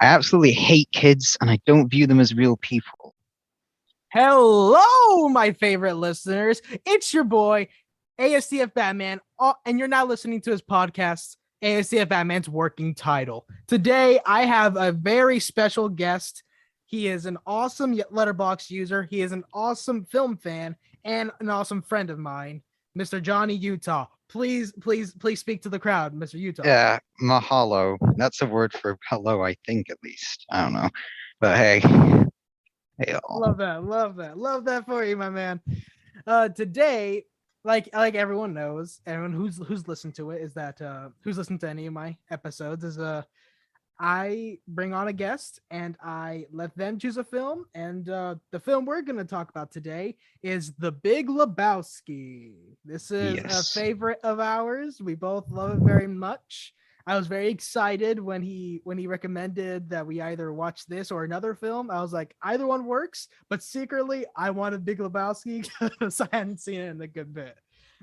I absolutely hate kids, and I don't view them as real people. Hello, my favorite listeners. It's your boy, ASDF Batman, and you're now listening to his podcast, ASDF Batman's Working Title. Today, I have a very special guest. He is an awesome Letterboxd user. He is an awesome film fan and an awesome friend of mine, Mr. Johnny Utah. Please speak to the crowd, Mr. Utah. Yeah, mahalo. That's a word for hello, I think, at least. I don't know. But hey. Hey, all. Love that for you, my man. Today, like everyone knows, everyone who's listened to it is that who's listened to any of my episodes is I bring on a guest and I let them choose a film, and the film we're gonna talk about today is The Big Lebowski. This is a favorite of ours. We both love it very much. I was very excited when he recommended that we either watch this or another film. I was like, either one works, but secretly I wanted Big Lebowski because I hadn't seen it in a good bit.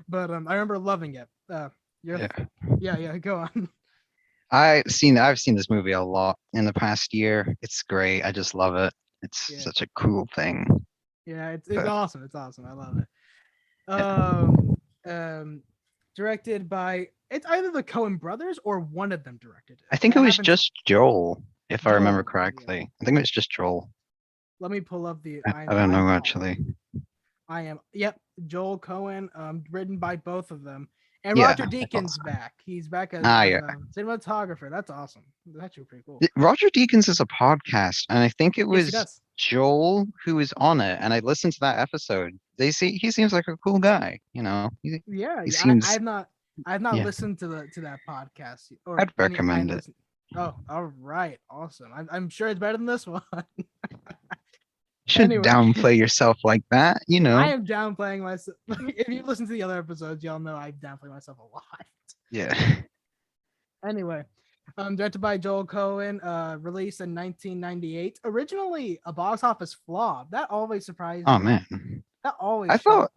But I remember loving it. Yeah, go on. I've seen this movie a lot in the past year. It's great. I just love it. It's such a cool thing. Yeah, it's awesome. It's awesome. I love it. Directed by, it's either the Coen brothers or one of them directed it. I think it was just Joel, if I remember correctly. Yeah. I think it was just Joel. Let me pull up the. I don't know actually. Joel Coen, written by both of them. And Roger Deakins back. He's back as cinematographer. That's awesome. That's actually pretty cool. Roger Deakins is a podcast, and I think it was Joel who was on it. And I listened to that episode. He seems like a cool guy. You know. He seems. I've not listened to that podcast. I'd recommend it. Oh, all right, awesome. I'm sure it's better than this one. You shouldn't downplay yourself like that, you know. I am downplaying myself. If you listen to the other episodes, y'all know I downplay myself a lot. Yeah. Anyway, directed by Joel Coen, released in 1998. Originally a box office flop. That always surprised me. Oh man. That always. I thought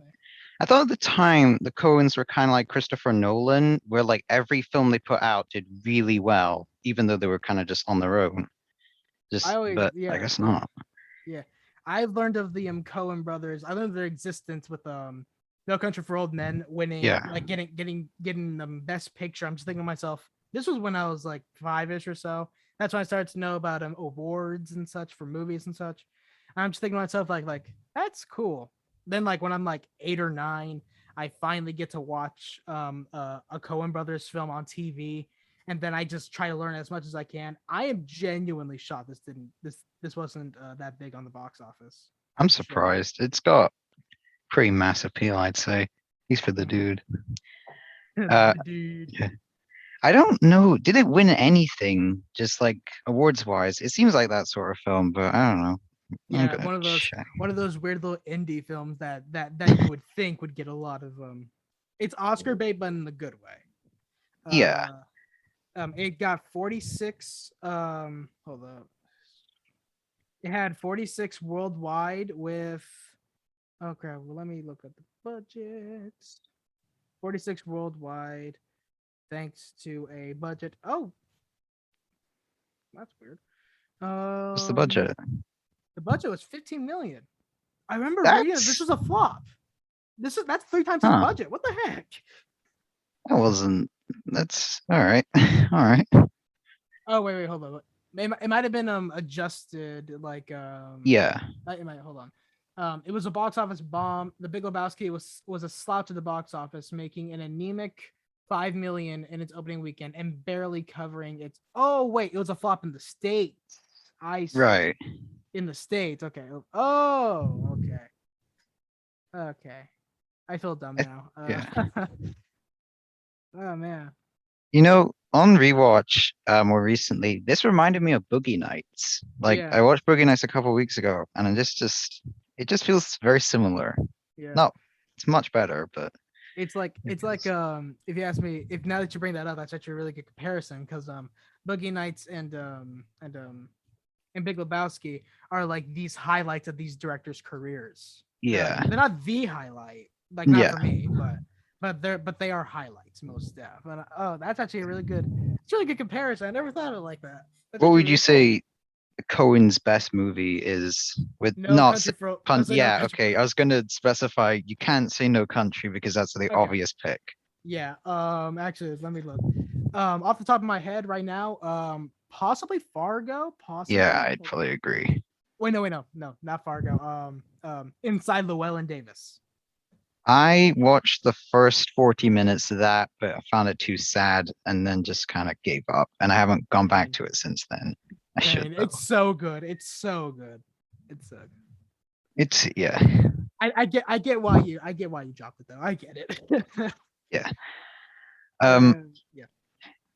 at the time the Coens were kind of like Christopher Nolan, where like every film they put out did really well, even though they were kind of just on their own. I guess not. Yeah. I've learned of the Coen brothers. I learned their existence with No Country for Old Men winning, like getting Best Picture. I'm just thinking to myself, this was when I was like 5-ish or so. That's when I started to know about awards and such for movies and such. I'm just thinking to myself like that's cool. Then like when I'm like 8 or 9, I finally get to watch a Coen brothers film on TV. And then I just try to learn as much as I can. I am genuinely shocked this wasn't that big on the box office. I'm surprised. It's got pretty mass appeal, I'd say. He's for the dude. Dude. Yeah. I don't know. Did it win anything, just like awards wise? It seems like that sort of film, but I don't know. Yeah, one of those weird little indie films that you would think would get a lot of it's Oscar bait, but in the good way. Yeah. It got 46. Hold up. It had 46 worldwide with. Oh crap! Well, let me look at the budget. 46 worldwide, thanks to a budget. Oh, that's weird. What's the budget? The budget was 15 million. I remember reading this was a flop. That's 3 times the budget. What the heck? That wasn't. That's all right. All right. Oh wait, hold on. It might have been adjusted like yeah. It might hold on. It was a box office bomb. The Big Lebowski was a slouch at the box office, making an anemic 5 million in its opening weekend and barely covering its. Oh wait, it was a flop in the States. I see. Right. In the States, okay. Oh, okay. I feel dumb now. Yeah. Oh man. You know, on rewatch more recently, this reminded me of Boogie Nights. I watched Boogie Nights a couple of weeks ago, and it just feels very similar. Yeah. No, it's much better, but it's like if you ask me, if now that you bring that up, that's actually a really good comparison because Boogie Nights and Big Lebowski are like these highlights of these directors' careers. Yeah. They're not the highlight, like not for me, but they are highlights most def. But that's actually a really good comparison. I never thought of it like that. What would you say Cohen's best movie is with No not Country for yeah, okay. I was gonna specify you can't say No Country because that's the obvious pick. Yeah. Actually, let me look. Off the top of my head right now, possibly Fargo. Possibly. Yeah, I'd probably agree. Wait, no, not Fargo. Inside Llewellyn Davis. I watched the first 40 minutes of that, but I found it too sad and then just kind of gave up. And I haven't gone back to it since then. I should though. It's so good. It's so good. It's so good. It's yeah. I get why you dropped it though. I get it. Yeah. Yeah.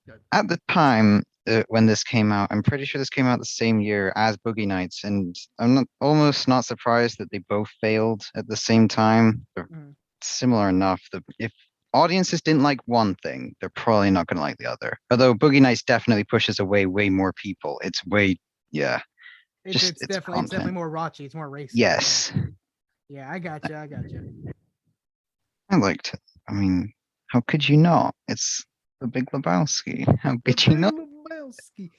Good. At the time when this came out, I'm pretty sure this came out the same year as Boogie Nights, and I'm almost not surprised that they both failed at the same time. They're similar enough that if audiences didn't like one thing, they're probably not going to like the other. Although Boogie Nights definitely pushes away way more people. It's way It's definitely more raunchy. It's more racist. Yes. Yeah, I got you. I liked it. I mean, how could you not? It's the Big Lebowski. How could you not? Lebowski.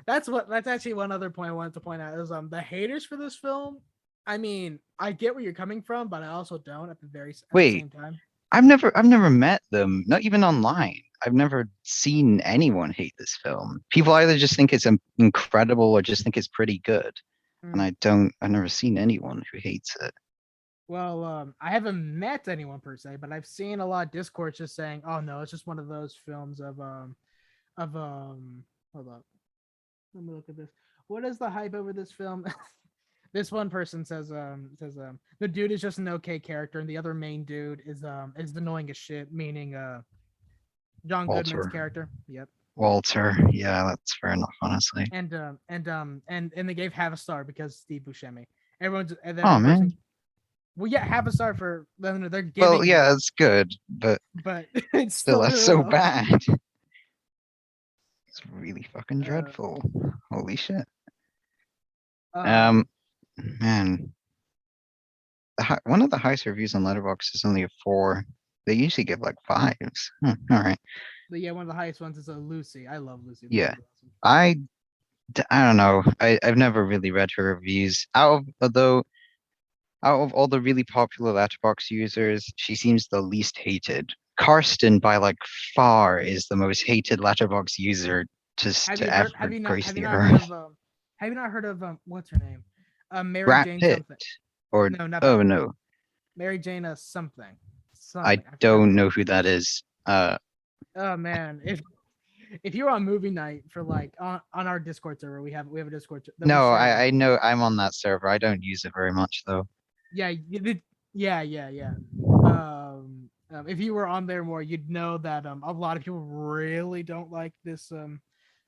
That's actually one other point I wanted to point out is the haters for this film. I mean, I get where you're coming from, but I also don't at the same time. I've never met them, not even online. I've never seen anyone hate this film. People either just think it's incredible or just think it's pretty good. And I've never seen anyone who hates it. Well, I haven't met anyone per se, but I've seen a lot of Discord just saying, "Oh no, it's just one of those films of hold up, let me look at this. What is the hype over this film?" This one person says the dude is just an okay character, and the other main dude is annoying as shit, meaning John Goodman's character. Yep. Walter, yeah, that's fair enough, honestly. And they gave half a star because Steve Buscemi. Everyone's man. Well, yeah, half a star for them. They're giving. Well, yeah, it's good, but it's still that's so bad. It's really fucking dreadful. Holy shit. Man, one of the highest reviews on Letterboxd is only a 4. They usually give like 5s. All right. But yeah, one of the highest ones is a Lucy. I love Lucy. Yeah, awesome. I don't know. I've never really read her reviews. Out of all the really popular Letterboxd users, she seems the least hated. Karsten, by like far, is the most hated Letterboxd user to ever grace the earth. Have you not heard of what's her name? Mary Brad Jane Pitt. something. Or no, not oh no. Mary Jane something. I don't know who that is. Oh man, if you're on movie night for like on our Discord server, we have a Discord. No, I know I'm on that server. I don't use it very much though. Yeah. If you were on there more, you'd know that a lot of people really don't like this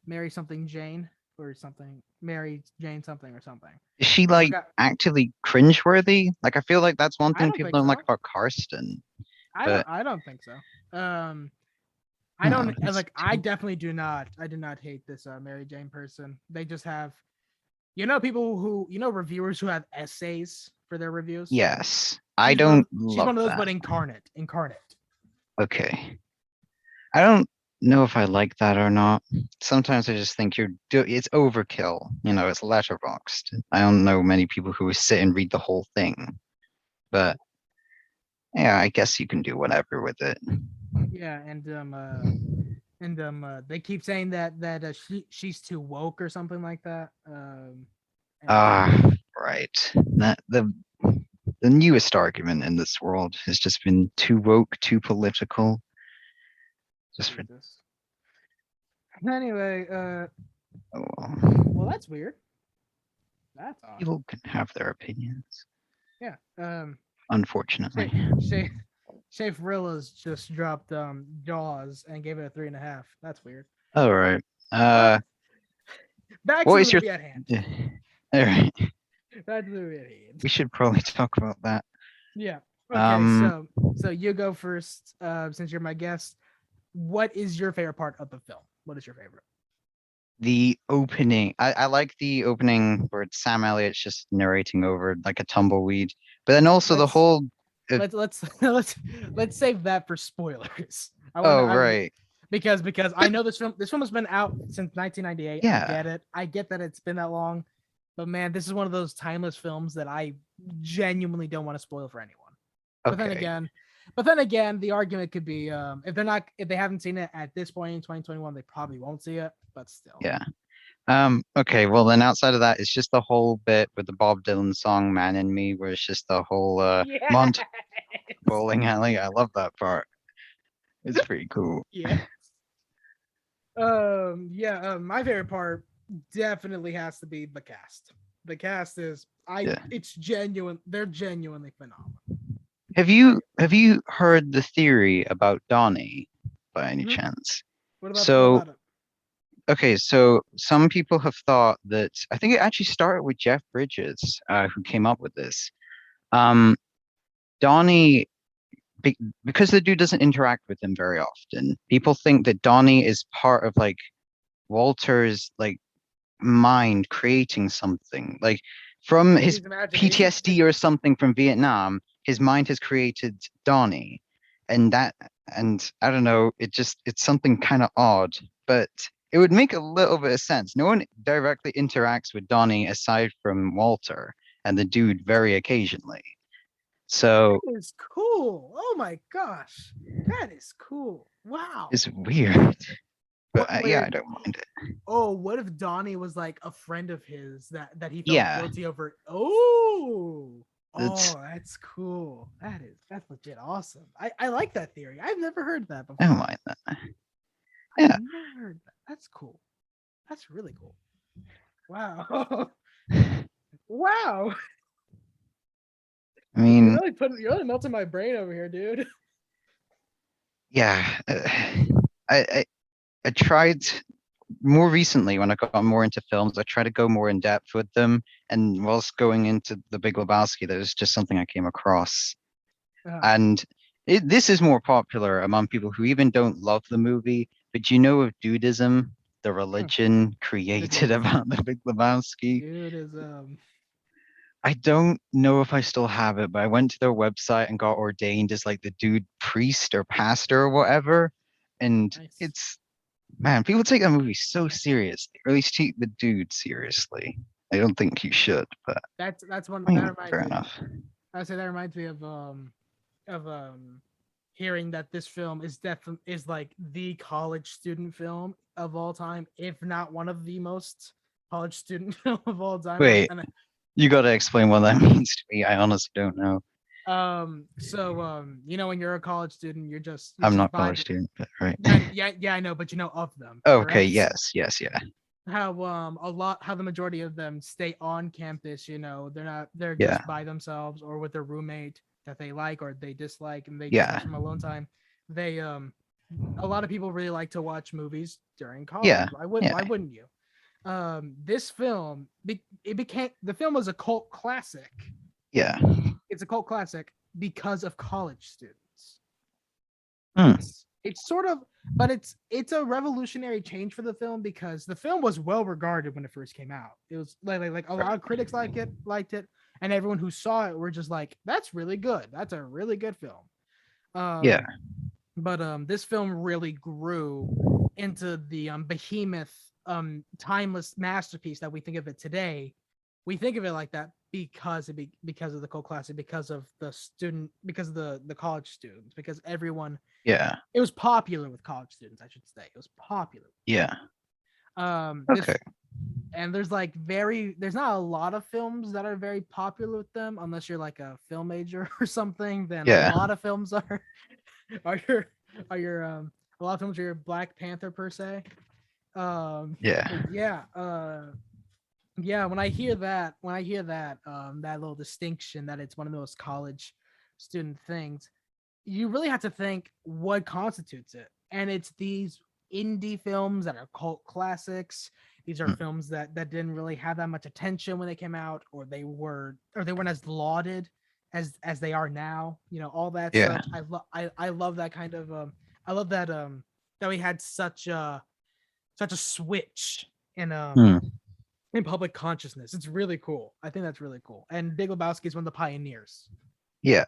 Mary something Jane or something, Mary Jane something or something. Is she like actively cringeworthy? Like I feel like that's one thing people don't like about Karsten. I don't think so. I don't like. I definitely do not. I do not hate this Mary Jane person. They just have, people who reviewers who have essays for their reviews. Yes, I don't. She's one of those, but incarnate. Okay, I don't know if I like that or not. Sometimes I just think it's overkill. It's Letterboxd. I don't know many people who sit and read the whole thing, but yeah, I guess you can do whatever with it. Yeah, and they keep saying that she's too woke or something like that. Right. That the newest argument in this world has just been too woke, too political. Just for this. Anyway, well, that's weird. That's odd. People can have their opinions. Yeah. Unfortunately. Shafe Rilla's just dropped Jaws and gave it a 3.5. That's weird. All right. Back to the movie at hand. All right. Back to the movie at hand. We should probably talk about that. Yeah. Okay. So you go first, since you're my guest. What is your favorite part of the film? What is your favorite? The opening. I like the opening where it's Sam Elliott's just narrating over like a tumbleweed, but then also the whole. Let's save that for spoilers. Right. Because I know this film has been out since 1998. Yeah. I get it. I get that it's been that long. But man, this is one of those timeless films that I genuinely don't want to spoil for anyone. But then Okay. again, the argument could be if they haven't seen it at this point in 2021, they probably won't see it. But still, Yeah. Okay, well then outside of that, it's just the whole bit with the Bob Dylan song "Man in Me," where it's just the whole yeah, Mont bowling alley. I love that part. It's pretty cool. yeah, my favorite part definitely has to be the cast. The cast is Yeah. it's genuine. They're genuinely phenomenal. Have you heard the theory about Donnie by any Mm-hmm. chance? What So about it? okay, so some people have thought that I think it actually started with Jeff Bridges, who came up with this. Um, Donnie, be because the dude doesn't interact with him very often, people think that Donnie is part of like Walter's like mind creating something. Like from his His imagination. PTSD or something from Vietnam, his mind has created Donnie. And that, and I don't know, it's something kind of odd, but it would make a little bit of sense. No one directly interacts with Donnie aside from Walter and the dude very occasionally. So That is cool. Oh my gosh, that is cool. Wow. it's weird, but What yeah, where I don't mind it. Oh, what if Donnie was like a friend of his that he felt Yeah, guilty over? Oh, it's, that's cool. That's legit awesome. I like that theory. I've never heard that I don't before. mind that. I've Yeah, never heard that. That's cool. That's really cool. Wow. wow. I mean, You're really melting my brain over here, dude. yeah, I, I I tried more recently when I got more into films. I try to go more in depth with them, and whilst going into The Big Lebowski, there was just something I came across, and this is more popular among people who even don't love the movie. But you know of Dudism, the religion the created dude is about The Big Lebowski? dude is I don't know if I still have it, but I went to their website and got ordained as like the dude priest or pastor or whatever. And nice. it's man, people take that movie so seriously, or at least take the dude seriously. I don't think you should, but That's one I that mean, reminds fair me. enough. I say that reminds me of hearing that this film is definitely is like the college student film of all time, if not one of the most college student film of all time. Wait, you got to explain what that means to me. I honestly don't know. You know when you're a college student, you're I'm just not a college vibing. student, but right. Yeah, I know, but you know of them, Okay, correct? yes, yes, yeah, How the majority of them stay on campus, you know, they're yeah, just by themselves or with their roommate that they like or they dislike and they just have yeah, some alone time. They A lot of people really like to watch movies during college. yeah, yeah, Why wouldn't you? This film it became the film was a cult classic. yeah. It's a cult classic because of college students. Hmm. It's sort of, but it's a revolutionary change for the film because the film was well regarded when it first came out. It was like a lot of critics liked it, and everyone who saw it were just like, "That's really good. That's a really good film." Yeah, But this film really grew into the behemoth, timeless masterpiece that we think of it today. We think of it like that because of the cult classic, because of the college students, because everyone yeah, it was popular with college students, I should say. It was popular. yeah. This Okay. and there's not a lot of films that are very popular with them unless you're like a film major or something. Then a Yeah, lot of films are your a lot of films are your Black Panther per se. yeah, But yeah, when I hear that that little distinction that it's one of those college student things, you really have to think what constitutes it. And it's these indie films that are cult classics. These are mm, films that didn't really have that much attention when they came out, or they weren't as lauded as they are now. You know, all that yeah, such. I love that kind of I love that we had such a switch hmm, in public consciousness. It's really cool. I think that's really cool. And Big Lebowski is one of the pioneers. yeah.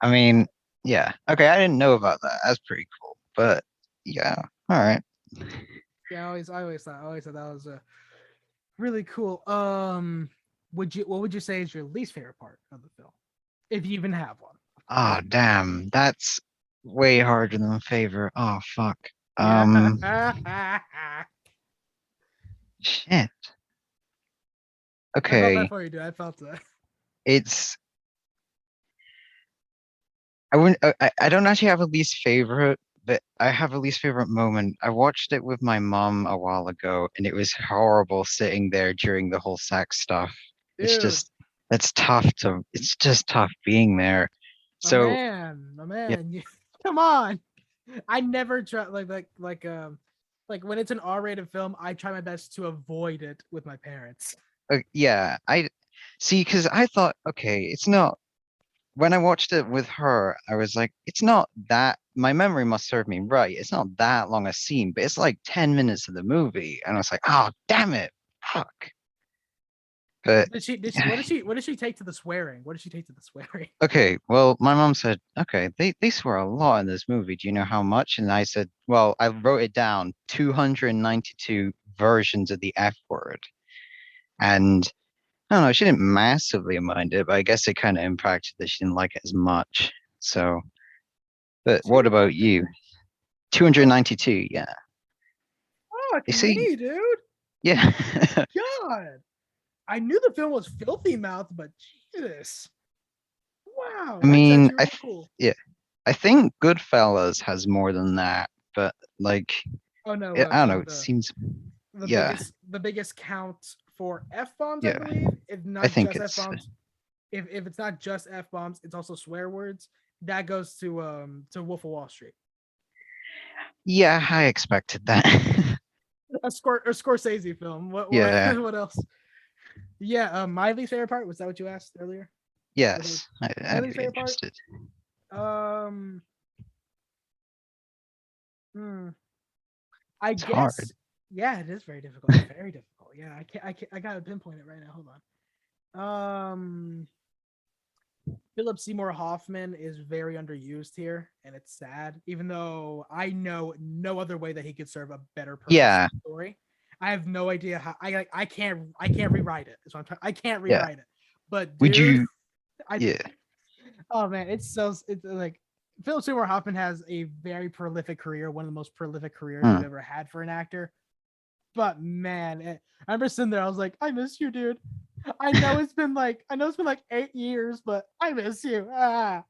I mean, yeah. Okay, I didn't know about that. That's pretty cool. But yeah, all right. Yeah, I always thought that was a Really cool. What would you say is your least favorite part of the film, if you even have one? Oh, damn. That's way harder than favorite. Oh, fuck. Yeah. Shit. I felt that Okay. for you, dude. I felt that. It's I wouldn't I don't actually have a least favorite, but I have a least favorite moment. I watched it with my mom a while ago, and it was horrible sitting there during the whole sex stuff. It's Dude, just it's just tough being there. So my yeah, man, come on. I never try like when it's an R-rated film, I try my best to avoid it with my parents. yeah, I see because I thought, okay, it's not when I watched it with her, I was like, it's not that my memory must serve me right. It's not that long a scene, but it's like 10 minutes of the movie. And I was like, oh, damn it. Fuck. But What did she take to the swearing? What did she take to the swearing? okay, well, my mom said, okay, they swear a lot in this movie. Do you know how much? And I said, well, I wrote it down 292 versions of the F word. And I don't know, she didn't massively mind it, but I guess it kind of impacted that she didn't like it as much. So, but what about you? 292, yeah. Fuck You see, me, dude. yeah. God. I knew the film was filthy mouth, but Jesus. Wow, I that's mean, actually really cool. yeah, I think Goodfellas has more than that, but like, Oh no, I don't know, it seems, yeah, the biggest count for F bombs, I yeah. believe. If I not think just F it's, bombs, if it's not just F bombs, it's also swear words. That goes to Wolf of Wall Street. yeah, I expected that. A Scorsese film. What Yeah, what else? Yeah, my least favorite part, was that what you asked earlier? yes, My I'd least be favorite part? interested. Um hmm, I It's hard. guess, yeah, it is very difficult. It's very difficult. Yeah, I gotta pinpoint it right now. Hold on. Philip Seymour Hoffman is very underused here, and it's sad. Even though I know no other way that he could serve a better purpose Yeah, story, I have no idea how. I can't rewrite it. So I can't yeah. rewrite it. But Would dude, you, I yeah, oh man, it's like Philip Seymour Hoffman has a very prolific career, one of the most prolific careers we've hmm. ever had for an actor. But man, I remember sitting there, I was like, I miss you, dude. I know it's been like 8 years, but I miss you. Ah.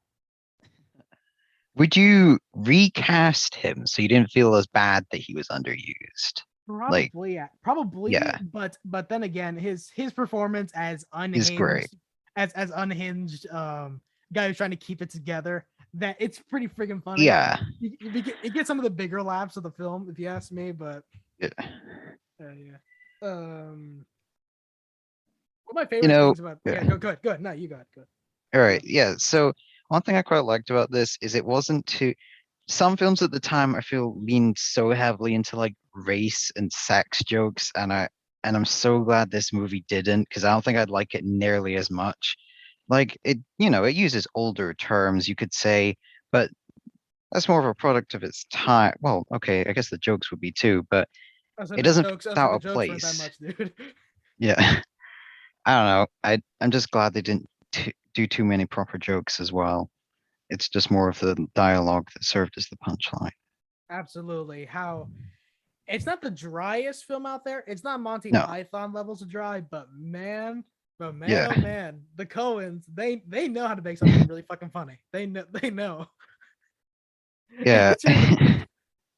Would you recast him so you didn't feel as bad that he was underused? Like, Probably, yeah, probably, yeah, but then again, his performance as he's great. unhinged, as unhinged guy who's trying to keep it together, that it's pretty freaking funny. Yeah, It gets some of the bigger laughs of the film, if you ask me, but yeah. yeah. One of my You favorite know, things about, yeah. yeah, go. No, you got good. All Go right, ahead. yeah. So one thing I quite liked about this is it wasn't too. Some films at the time I feel leaned so heavily into like race and sex jokes, and I'm so glad this movie didn't because I don't think I'd like it nearly as much. Like it, it uses older terms, you could say, but that's more of a product of its time. Well, okay, I guess the jokes would be too, but it doesn't feel I said out the of jokes weren't that place. much, dude. Yeah, I don't know. I'm just glad they didn't t do too many proper jokes as well. It's just more of the dialogue that served as the punchline. Absolutely. How it's not the driest film out there. It's not Monty No, Python levels of dry, but man, yeah, oh man, the Coens, they know how to make something really fucking funny. They know. yeah. It's really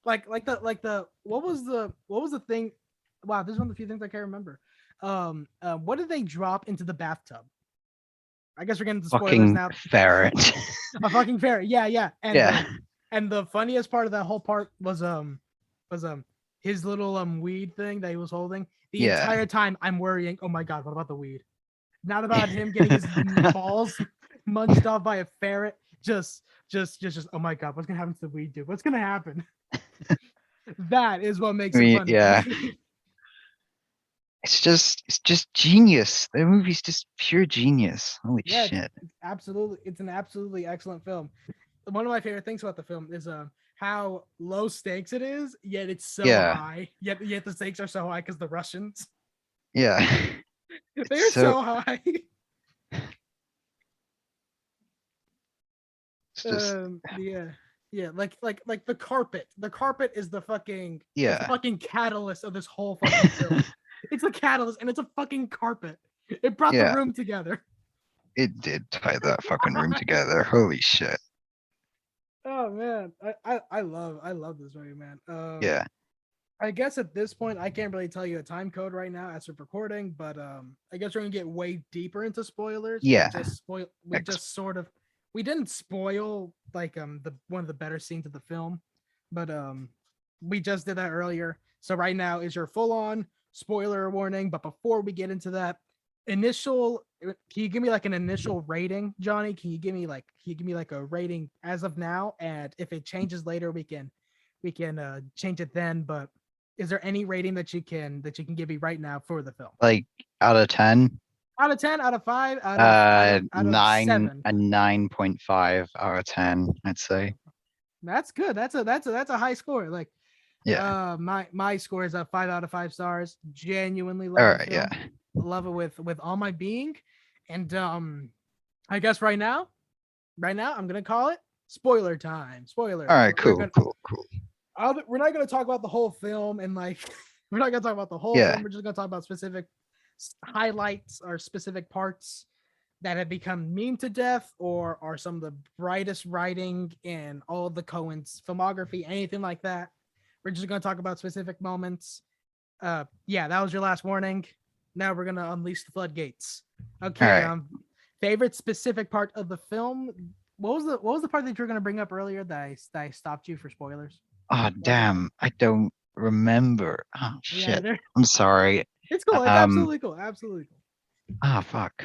like the what was the thing? Wow, this is one of the few things I can't remember. What did they drop into the bathtub? I guess we're getting into spoilers Fucking now. ferret. A fucking ferret. Yeah, yeah. Yeah, And the funniest part of that whole part was his little weed thing that he was holding. The yeah. entire time I'm worrying, oh my god, what about the weed? Not about him getting his balls munched off by a ferret. Just oh my god, what's gonna happen to the weed, dude? What's gonna happen? That is what I makes it mean, funny to yeah. me. It's just genius. The movie's just pure genius. Holy Yeah, shit. it's an absolutely excellent film. One of my favorite things about the film is how low stakes it is, yet it's so Yeah, high. Yet the stakes are so high because the Russians. Yeah. They're so high. Yeah, like the carpet. The carpet is the fucking it's the fucking catalyst of this whole fucking film. It's a catalyst and it's a fucking carpet. It brought the room together. It did tie that fucking room together. Holy shit. Oh man, I love this movie, man. Yeah. I guess at this point I can't really tell you a time code right now as of recording, but I guess we're gonna get way deeper into spoilers. Yeah. We didn't spoil like the one of the better scenes of the film, but we just did that earlier. So right now is your full on spoiler warning. But before we get into that, can you give me like an initial rating, Johnny? Can you give me like a rating as of now? And if it changes later, we can change it then. But is there any rating that you can give me right now for the film? Like out of 10? Out of 10, out of 5, out of 9, 7. a 9.5 out of 10, I'd say. That's good. That's a high score. Like, my score is a 5 out of 5 stars. Genuinely love it. Yeah. Love it with all my being. And I guess right now I'm gonna call it spoiler time. Spoiler. All right, cool. We're not gonna talk about the whole film and like we're not gonna talk about the whole film. We're just gonna talk about specific highlights or specific parts that have become meme to death or are some of the brightest writing in all of the Coen's filmography, anything like that. We're just going to talk about specific moments. That was your last warning. Now we're going to unleash the floodgates. Okay. Right. Favorite specific part of the film. What was the part that you were going to bring up earlier that I stopped you for spoilers? Oh, damn. I don't remember. Oh, shit. Yeah, I'm sorry. It's cool. It's absolutely cool. Absolutely cool. Ah, fuck.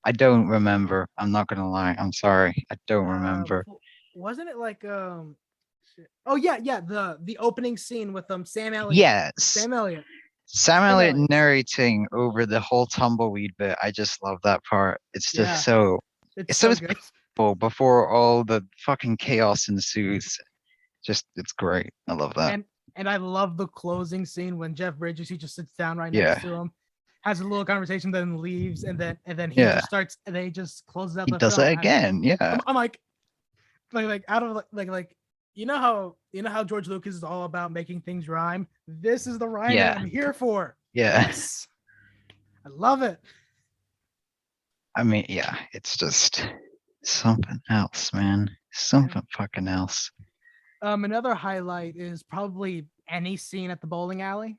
I don't remember. I'm not gonna lie. I'm sorry. I don't remember. Wasn't it like shit. Oh yeah, the opening scene with Sam Elliott. Yes. Sam Elliott narrating over the whole tumbleweed bit. I just love that part. It's just it's so peaceful before all the fucking chaos ensues. It's great. I love that. And I love the closing scene when Jeff Bridges, he just sits down right next to him, has a little conversation, then leaves, and then he just starts, and then he just closes out. He does it again. I'm like out of like you know how George Lucas is all about making things rhyme. This is the rhyme that I'm here for. Yes, I love it. I mean, it's just something else, man. Something fucking else. Another highlight is probably any scene at the bowling alley.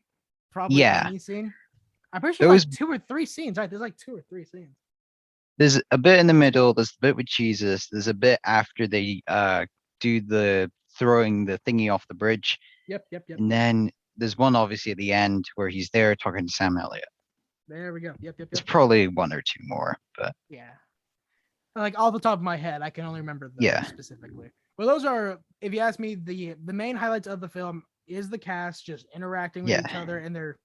Probably any scene. I'm pretty sure there's like 2 or 3 scenes, right? There's like 2 or 3 scenes. There's a bit in the middle. There's a bit with Jesus. There's a bit after they do the throwing the thingy off the bridge. Yep. And then there's one obviously at the end where he's there talking to Sam Elliott. There we go. Yep. It's probably 1 or 2 more, but like off the top of my head, I can only remember those specifically. Well, those are, if you ask me, the main highlights of the film is the cast just interacting with each other, and they're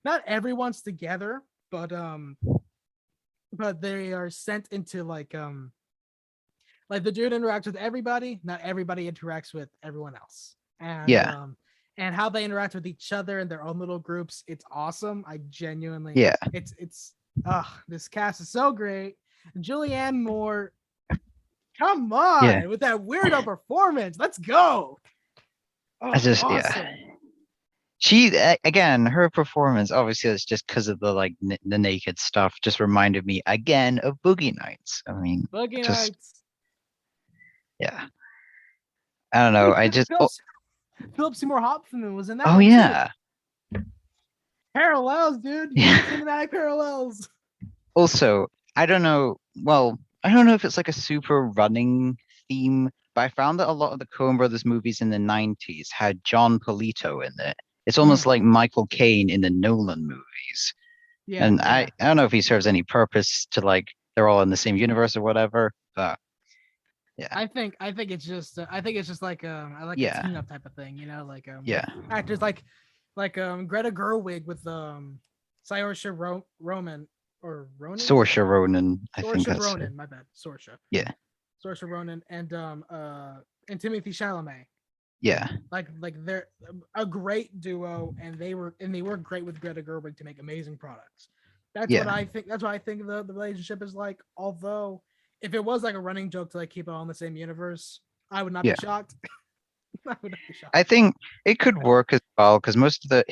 not everyone's together, but they are sent into like the dude interacts with everybody, not everybody interacts with everyone else, and and how they interact with each other in their own little groups, it's awesome. I genuinely it's this cast is so great. Julianne Moore, come on with that weirdo performance. Let's go. Awesome. She again, her performance obviously is just because of the like the naked stuff. Just reminded me again of Boogie Nights. I mean, Boogie Nights. Yeah. I don't know. I just Philip Seymour Hoffman was in that. Oh yeah. Too. Parallels, dude. Cinematic parallels. Also, I don't know. Well, I don't know if it's like a super running theme, but I found that a lot of the Coen Brothers movies in the 90s had John Polito in it. It's almost like Michael Caine in the Nolan movies. Yeah. And I don't know if he serves any purpose to like they're all in the same universe or whatever, but I think it's just like I like a team up type of thing, you know, like actors like Greta Gerwig with Saoirse Ronan or Ronan. Saoirse Ronan, I think that's Ronan, my bad. Saoirse. Yeah. Saoirse Ronan and Timothy Chalamet. Yeah. Like they're a great duo, and they work great with Greta Gerwig to make amazing products. That's what Yeah. I think. That's what I think the relationship is like. Although, if it was like a running joke to like keep it all in the same universe, I would not Yeah. be shocked. I would not be shocked. I think it could work as well because most of the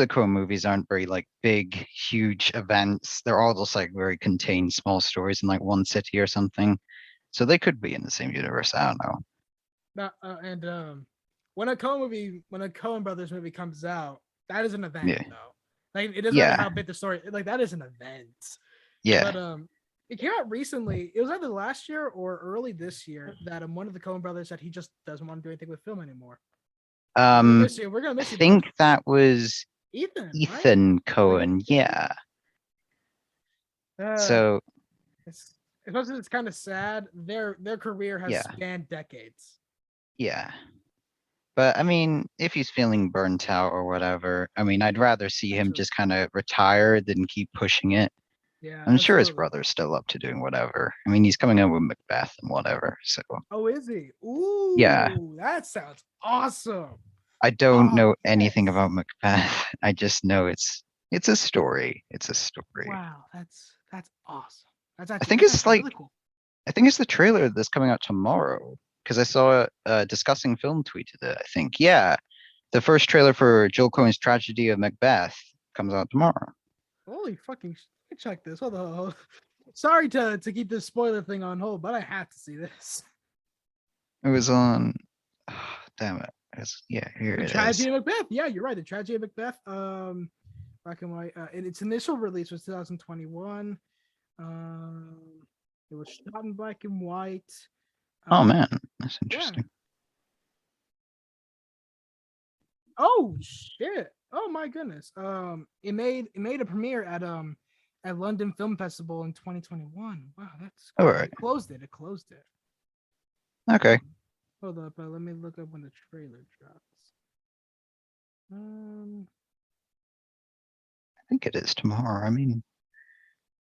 Coen movies aren't very like big, huge events. They're all just like very contained small stories in like one city or something. So they could be in the same universe. I don't know. And when a Coen Brothers movie comes out, that is an event Yeah. though. Like it doesn't matter Yeah. how big the story. Like that is an event. Yeah. But it came out recently. It was either last year or early this year that one of the Coen Brothers said he just doesn't want to do anything with film anymore. We're gonna miss you. We're gonna I miss you, bro. think that was Ethan, right? Ethan Cohen. Yeah. Uh, So it's kind of sad. Their career has yeah. spanned decades. Yeah. But I mean, if he's feeling burnt out or whatever, I mean, I'd rather see him just kind of retire than keep pushing it. Yeah, I'm sure his absolutely. brother's still up to doing whatever. I mean, he's coming out with Macbeth and whatever. So Oh, is he? Ooh, yeah, that sounds awesome. I don't Oh, know anything yes. about Macbeth. I just know it's a story. It's a story. Wow, that's awesome. I think That's it's actually like really cool. I think it's the trailer that's coming out tomorrow because I saw a discussing film tweeted it. I think yeah, the first trailer for Joel Coen's tragedy of Macbeth comes out tomorrow. Holy fucking! Check this. Hold on. Sorry to keep this spoiler thing on hold, but I have to see this. It was on. Oh, damn it! Yeah, here The it Tragedy is. of Macbeth. Yeah, you're right. The Tragedy of Macbeth. Black and white. Its initial release was 2021. Um, it was shot in black and white. Oh man, that's Yeah. interesting. Oh shit! Oh my goodness. It made a premiere at London Film Festival in 2021. Wow, that's All cool. right. It closed it. It closed it. Okay. Hold up, let me look up when the trailer drops. I think it is tomorrow. I mean,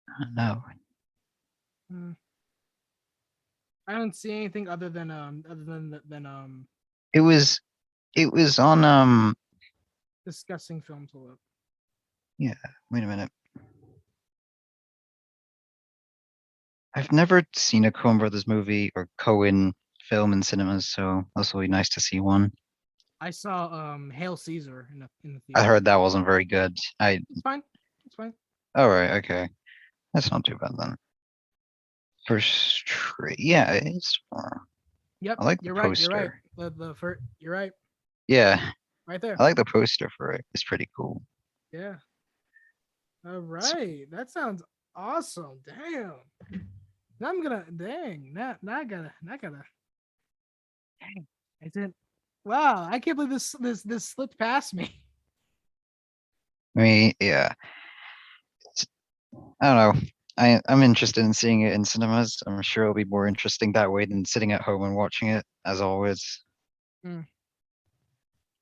I don't know. I don't see anything other than It was on discussing films. Hold up. yeah, wait a minute. I've never seen a Coen Brothers movie or Coen film in cinemas, so this will be nice to see one. I saw Hail Caesar in the I theater. heard that wasn't very good. It's fine. It's fine. All right, okay. That's not too bad then. First yeah, it's Yep, I like the you're right. poster. You're right. The first, you're right. Yeah. Right there. I like the poster for it. It's pretty cool. Yeah. All right. That sounds awesome. Damn. Now I'm gonna dang. Now I gotta dang. I didn't. Wow, I can't believe this slipped past me. I mean, yeah. I don't know. I'm interested in seeing it in cinemas. I'm sure it'll be more interesting that way than sitting at home and watching it, as always.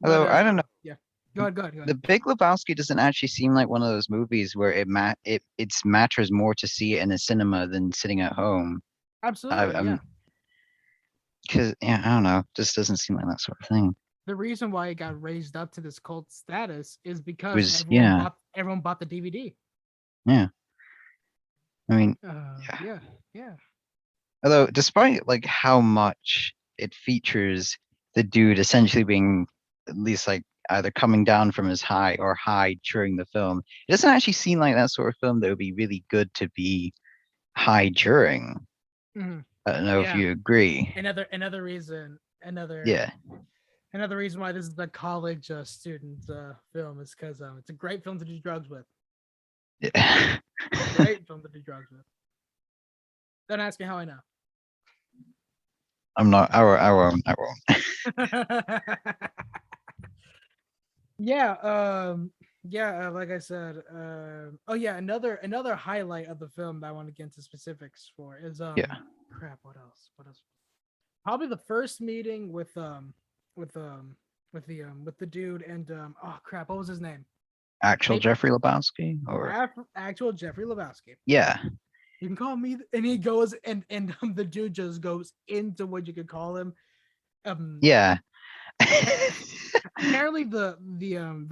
Although I don't know. Yeah. Go ahead. The Big Lebowski doesn't actually seem like one of those movies where it matters more to see it in a cinema than sitting at home. Absolutely, I'm yeah. Because yeah, I don't know. Just doesn't seem like that sort of thing. The reason why it got raised up to this cult status is because everyone bought the DVD. Yeah. I mean, yeah. Although, despite like how much it features the dude essentially being at least like either coming down from his high or high during the film, it doesn't actually seem like that sort of film that would be really good to be high during. Mm-hmm. I don't know if you agree. Another reason why this is a college student film is because it's a great film to do drugs with. Yeah. Great film to do drugs with. Don't ask me how I know. I'm not. I won't. Like I said. Another highlight of the film that I want to get into specifics for is crap. What else? Probably the first meeting with the dude and oh crap, what was his name? Actual Jeffrey Lebowski or actual Jeffrey Lebowski. Yeah. You can call me, and he goes and the dude just goes into what you could call him. Yeah, Apparently the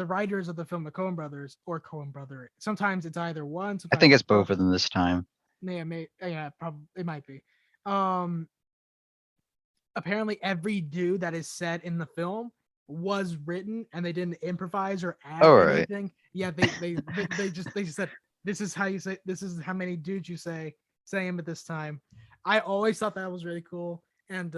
writers of the film, the Coen brothers or Coen brother, sometimes it's either one, I sometimes think it's it's both both. of them this time. Yeah, probably it might be. Um, Apparently every dude that is said in the film was written, and they didn't improvise or add All right. anything. Yeah, they just said, this is how you say, this is how many dudes you say him at this time. I always thought that was really cool, and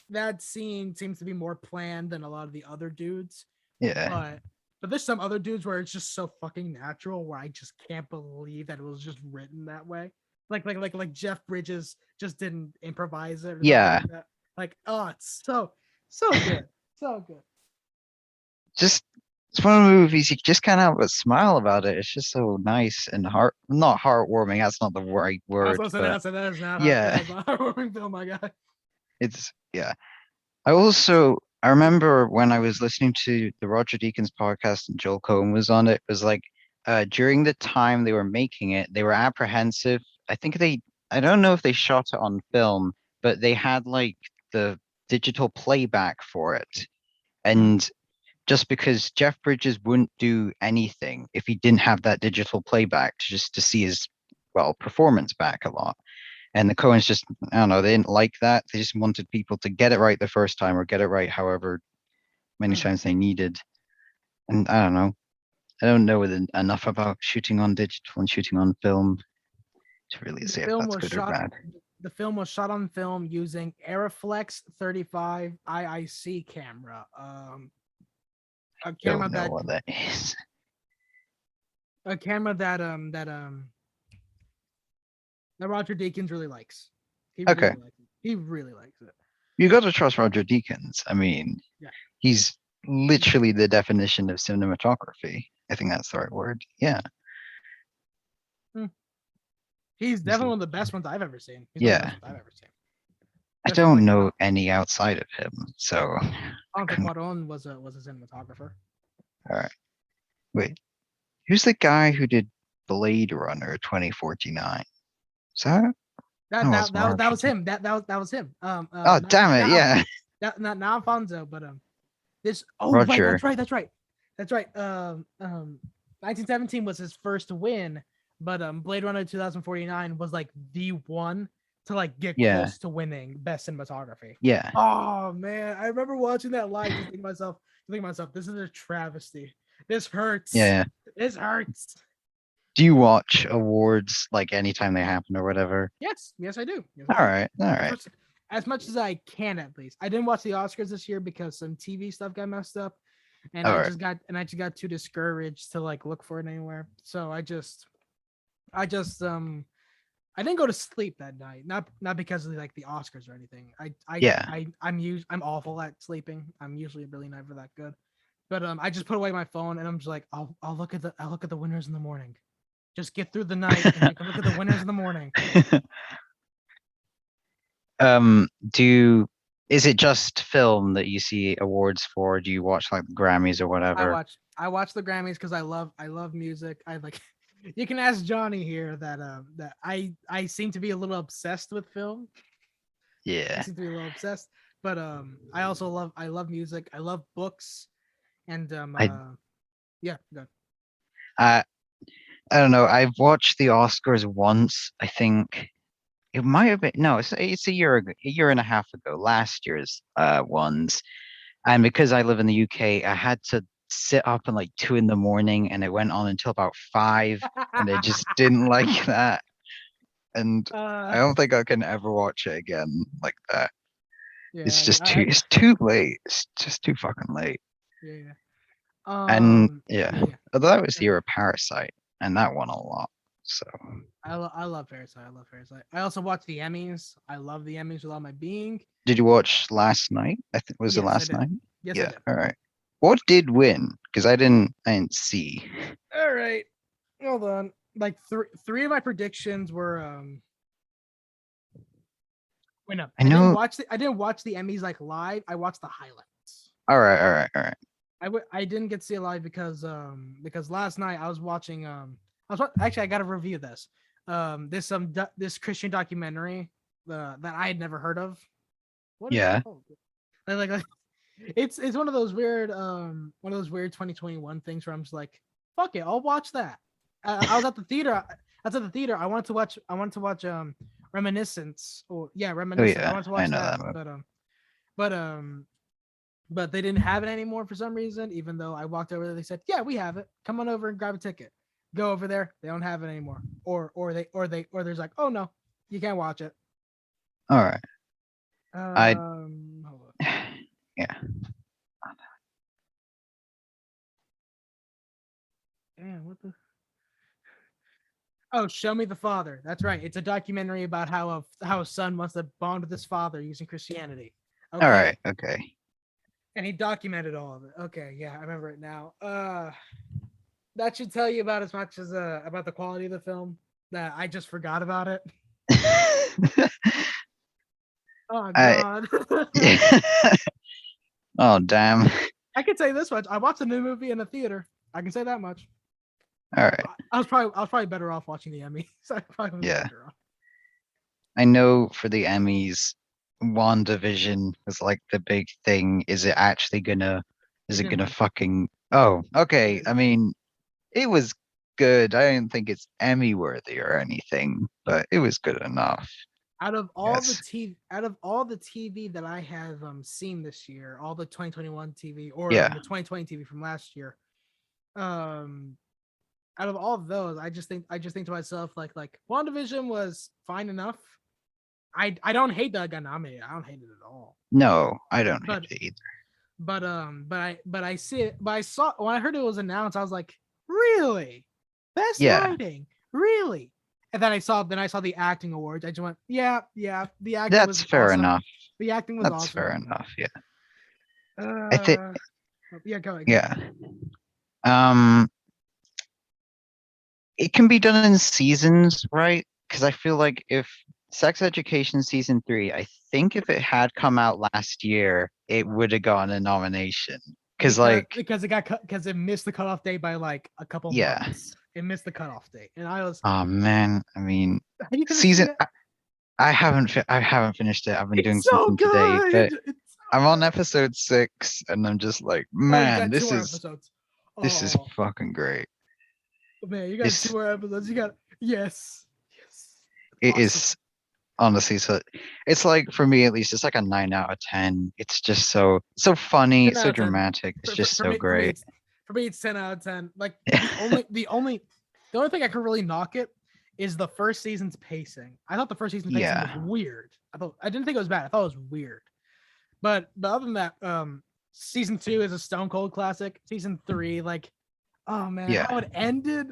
that scene seems to be more planned than a lot of the other dudes. Yeah. But there's some other dudes where it's just so fucking natural, where I just can't believe that it was just written that way. Like Jeff Bridges just didn't improvise it or something Yeah. like that. Like, oh, it's so good. So good. Just it's one of the movies you just can't help but smile about it. It's just so nice and not heartwarming. That's not the right I was word, gonna say but that is not yeah, that is not a heartwarming film, my guy. it's yeah. I remember when I was listening to the Roger Deakins podcast and Joel Cohen was on it. It was like during the time they were making it, they were apprehensive. I think I don't know if they shot it on film, but they had like the digital playback for it. And just because Jeff Bridges wouldn't do anything if he didn't have that digital playback just to see his performance back a lot. And the Coens just, I don't know, they didn't like that. They just wanted people to get it right the first time or get it right however many times they needed. And I don't know. I don't know enough about shooting on digital and shooting on film to really The say if film that's was good or shot. bad. The film was shot on film using Aeroflex 35 IIC camera. A camera Don't know that what that is. a camera that Roger Deakins really likes. He Okay. really likes it. He really likes it. You got to trust Roger Deakins. I mean, Yeah. he's literally the definition of cinematography. I think that's the right word. Yeah. He's He's, definitely one of the best ones I've ever seen. He's one of the yeah. best ones I've ever seen. I Especially don't like know any outside of him. So, Alfonso Cuarón was a cinematographer. all right. Wait, who's the guy who did Blade Runner 2049? Is that? That Oh, that it's that was that Marshall. was him. That was him. Oh, Not damn it. not Yeah. not Alfonso, but this. Oh, right. Roger. That's right. 1917 was his first win, but Blade Runner 2049 was like the one to like get Yeah. close to winning best cinematography. Yeah. Oh man, I remember watching that live, just thinking to myself, this is a travesty. This hurts. Yeah. This hurts. Do you watch awards like anytime they happen or whatever? Yes, I do. Yes, All right. All right. As much as I can, at least. I didn't watch the Oscars this year because some TV stuff got messed up, and All I right. just got too discouraged to like look for it anywhere. So I didn't go to sleep that night. Not because of like the Oscars or anything. I'm awful at sleeping. I'm usually really never that good. But I just put away my phone and I'm just like, I'll look at the winners in the morning. Just get through the night and I can look at the winners in the morning. Is it just film that you see awards for? Do you watch like the Grammys or whatever? I watch the Grammys because I love music. I like you can ask Johnny here that I seem to be a little obsessed with film. Yeah. I seem to be a little obsessed. But I also love music. I love books. And yeah, go. I don't know. I've watched the Oscars once. I think it might have been no, it's a year ago, a year and a half ago, last year's ones. And because I live in the UK, I had to sit up at like 2 in the morning and it went on until about 5 and I just didn't like that. And I don't think I can ever watch it again like that. Yeah, It's too late. It's just too fucking late. Yeah. And yeah. Although that was the year of Parasite and that won a lot. So I love Parasite. I love Parasite. I also watch the Emmys. I love the Emmys with all my being. did you watch last night? I think was it Yes, I last did. night? Yes, I Yeah. did. All right. What did win? Because I didn't see. All right. Hold on. Like three of my predictions were wait no. I know. I didn't watch the Emmys like live. I watched the highlights. All right. I didn't get to see it live because last night I was watching actually I got to review this. This Christian documentary that I had never heard of. What is Yeah. it called? Like It's one of those weird 2021 things where I'm just like, fuck it, I'll watch that. I was at the theater. I wanted to watch Reminiscence, or yeah, Oh Reminiscence. I yeah, wanted to I watch know that, that movie. but they didn't have it anymore for some reason. Even though I walked over there, they said, "Yeah, we have it. Come on over and grab a ticket." Go over there, they don't have it anymore, or there's like, "Oh no, you can't watch it." All right. Hold on. Yeah. Damn, what the? Oh, Show Me the Father. That's right. It's a documentary about how a son wants to bond with his father using Christianity. All Okay. right. Okay. And he documented all of it. Okay, yeah, I remember it now. That should tell you about as much as about the quality of the film that I just forgot about it. Oh I god. Oh damn. I can say this much. I watched a new movie in the theater. I can say that much. All right. I was probably better off watching the Emmys. I probably was Yeah. better off. I know for the Emmys, WandaVision was like the big thing. Is it gonna fucking Oh, okay. I mean, it was good. I don't think it's Emmy worthy or anything, but it was good enough. Out of all the Yes. TV that I have seen this year, all the 2021 TV or Yeah. the 2020 TV from last year, out of all of those, I just think to myself like WandaVision was fine enough. I don't hate that I got nominated. I don't hate it at all. No, I don't hate But it either. I see it. But I saw when I heard it was announced, I was like, really? Best Yeah. writing, really? And then I saw the acting awards. I just went, yeah, the acting That's was fair awesome. enough. The acting was That's awesome. fair enough. Yeah. I think Uh, yeah, go ahead. yeah. Um it can be done in seasons, right? Because I feel like if Sex Education season 3, I think if it had come out last year, it would have gotten a nomination. Because like, Because it got cut because it missed the cutoff date by like a couple yeah. months. It missed the cutoff date, and I was. Oh man, I mean, Have you ever seen season. it? I haven't finished it. I've been doing It's so something today, but good. It's I'm so on good. episode 6, and I'm just like, Oh, you man, got 2 more episodes. this is Oh fucking great. man, you got 2 It's more episodes. You got yes. it Awesome. is honestly, so it's like, for me at least, it's like a 9 out of 10. It's just so funny, 10 so out of 10. dramatic. It's just so For me, great. it's 10 out of 10. Like the only thing I could really knock it is the first season's pacing. I thought the first season's pacing was Yeah. weird. I didn't think it was bad. I thought it was weird. But other than that, season 2 is a stone cold classic. Season 3, like, oh man, Yeah. how it ended.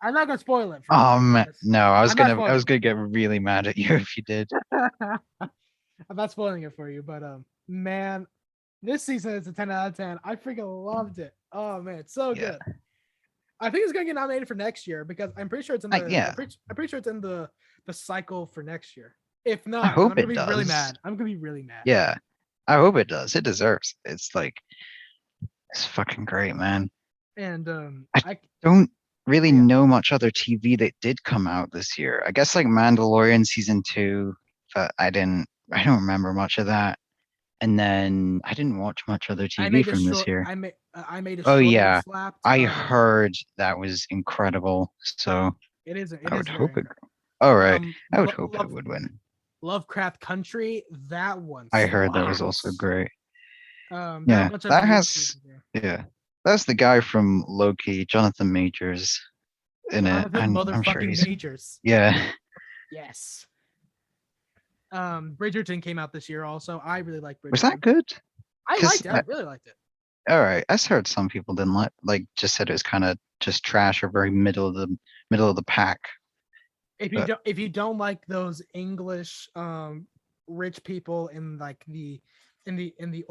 I'm not gonna spoil it for Man, no, I was I'm not gonna get really mad at you if you did. I'm not spoiling it for you, but man, this season is a 10 out of 10. I freaking loved it. Oh man, it's so Yeah. good. I think it's gonna get nominated for next year because I'm pretty sure it's in the Yeah. I'm pretty sure it's in the cycle for next year. If I not, hope I'm gonna it be really does. mad. I'm gonna be really mad. Yeah. I hope it does. It deserves it. It's like, it's fucking great, man. And I don't really know much other TV that did come out this year. I guess like Mandalorian season 2, but I don't remember much of that. And then I didn't watch much other TV from this year. I made a Oh short that yeah, slapped. I heard that was incredible. So it is I would hope very it. All right, I would hope it Love, would win. Lovecraft Country, that one. I heard that was also great. Yeah, that has yeah, that's the guy from Loki, Jonathan Majors, in it. I'm sure he's Majors. yeah. Yes. Bridgerton came out this year also. I really like Bridgerton. Was that good? I liked it. I really liked it. All right, I heard some people didn't just said it was kind of just trash or very middle of the pack. If you don't like those English rich people in like the very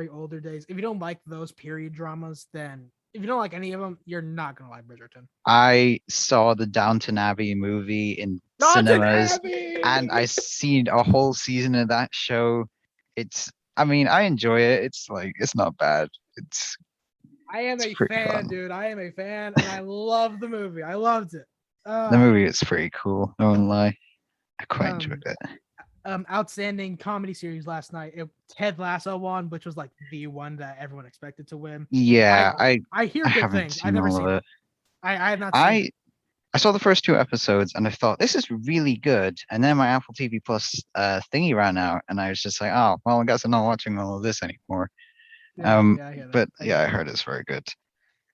older days, if you don't like those period dramas, then if you don't like any of them, you're not gonna like Bridgerton. I saw the Downton Abbey movie in cinemas, and I seen a whole season of that show. I mean, I enjoy it. It's like, it's not bad. I am a fan, fun. Dude. I am a fan, and I love the movie. I loved it. The movie is pretty cool. No one lie. I quite enjoyed it. outstanding comedy series last night. Ted Lasso won, which was like the one that everyone expected to win. Yeah, I hear I good haven't things. I've seen never all seen of it. it. I have not seen it. I saw the first 2 episodes and I thought this is really good. And then my Apple TV Plus thingy ran out, and I was just like, oh well, I guess I'm not watching all of this anymore. Yeah, I hear that. But yeah, I heard it's very good.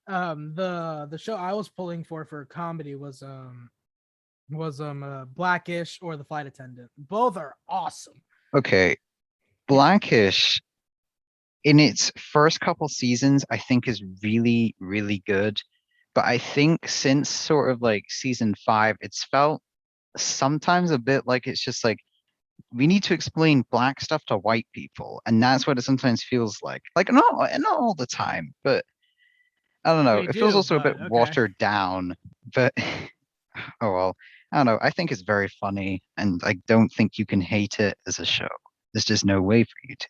The show I was pulling for comedy was Blackish or The Flight Attendant. Both are awesome. Okay, Blackish in its first couple seasons, I think is really, really good. But I think since sort of like season 5, it's felt sometimes a bit like it's just like we need to explain black stuff to white people, and that's what it sometimes feels like. Like not all the time, but I don't know. We It feels do, also a but bit okay. watered down. But oh well, I don't know. I think it's very funny, and I don't think you can hate it as a show. There's just no way for you to.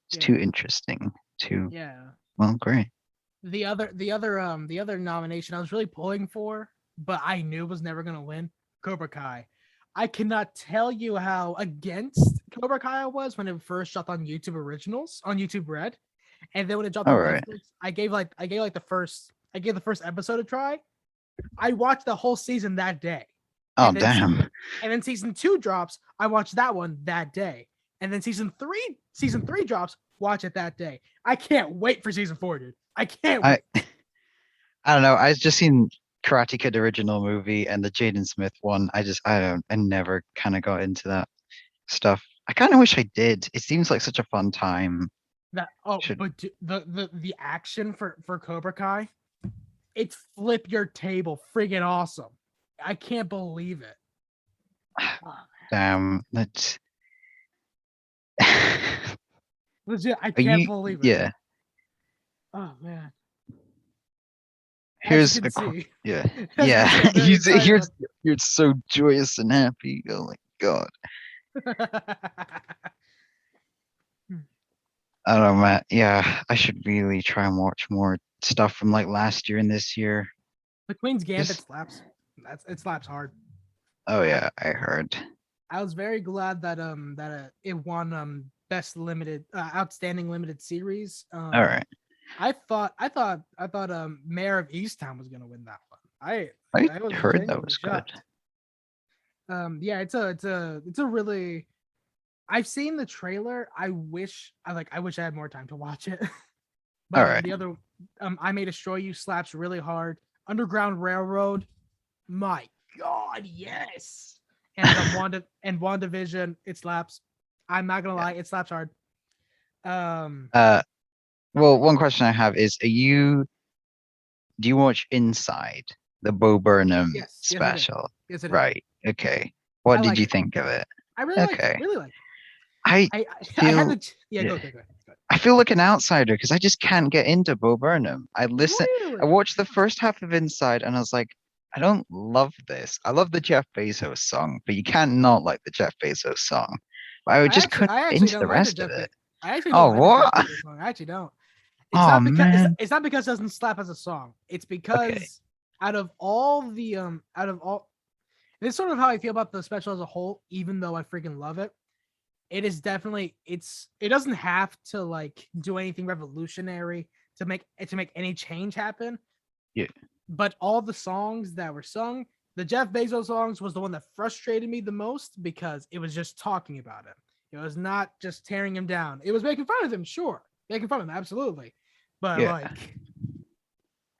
It's too interesting. Too well, great. The other nomination I was really pulling for, but I knew was never gonna win, Cobra Kai. I cannot tell you how against Cobra Kai I was when it first dropped on YouTube Originals, on YouTube Red, and then when it dropped on Netflix, I gave the first episode a try. I watched the whole season that day. Oh damn! And then season 2 drops. I watched that one that day, and then season three drops. Watch it that day. I can't wait for season 4, dude. I can't wait. I don't know. I've just seen Karate Kid original movie and the Jaden Smith one. I never kind of got into that stuff. I kind of wish I did. It seems like such a fun time. But the action for Cobra Kai, it's flip your table, friggin' awesome. I can't believe it. Damn, that's legit. I can't believe it. Yeah. Oh man. Here's yeah. You're so joyous and happy. Oh my god. I don't know, Matt. Yeah, I should really try and watch more stuff from like last year and this year. The Queen's Gambit slaps. It slaps hard. Oh yeah, I heard. I was very glad that it won best limited outstanding limited series. All right. I thought Mayor of Easttown was gonna win that one. I heard that was good. Yeah, it's a really. I've seen the trailer. I wish I had more time to watch it. But all right. The other, I May Destroy You slaps really hard. Underground Railroad, my god, yes. And WandaVision, it slaps. I'm not gonna lie, it slaps hard. Well, one question I have is, do you watch Inside, the Bo Burnham special? Yes, I did. Right. Okay. What did you think of it? I really like it. Really like it. I feel like an outsider because I just can't get into Bo Burnham. I watched the first half of Inside and I was like, I don't love this. I love the Jeff Bezos song, but you can't not like the Jeff Bezos song. But I just couldn't into the rest of it. I actually don't like the Jeff Bezos song. I actually don't. It's not because it doesn't slap as a song. It's because out of all, this is sort of how I feel about the special as a whole, even though I freaking love it. It is definitely it doesn't have to like do anything revolutionary to make any change happen. Yeah. But all the songs that were sung, the Jeff Bezos songs was the one that frustrated me the most because it was just talking about him. It was not just tearing him down. It was making fun of him, sure. Making fun of him, absolutely. But I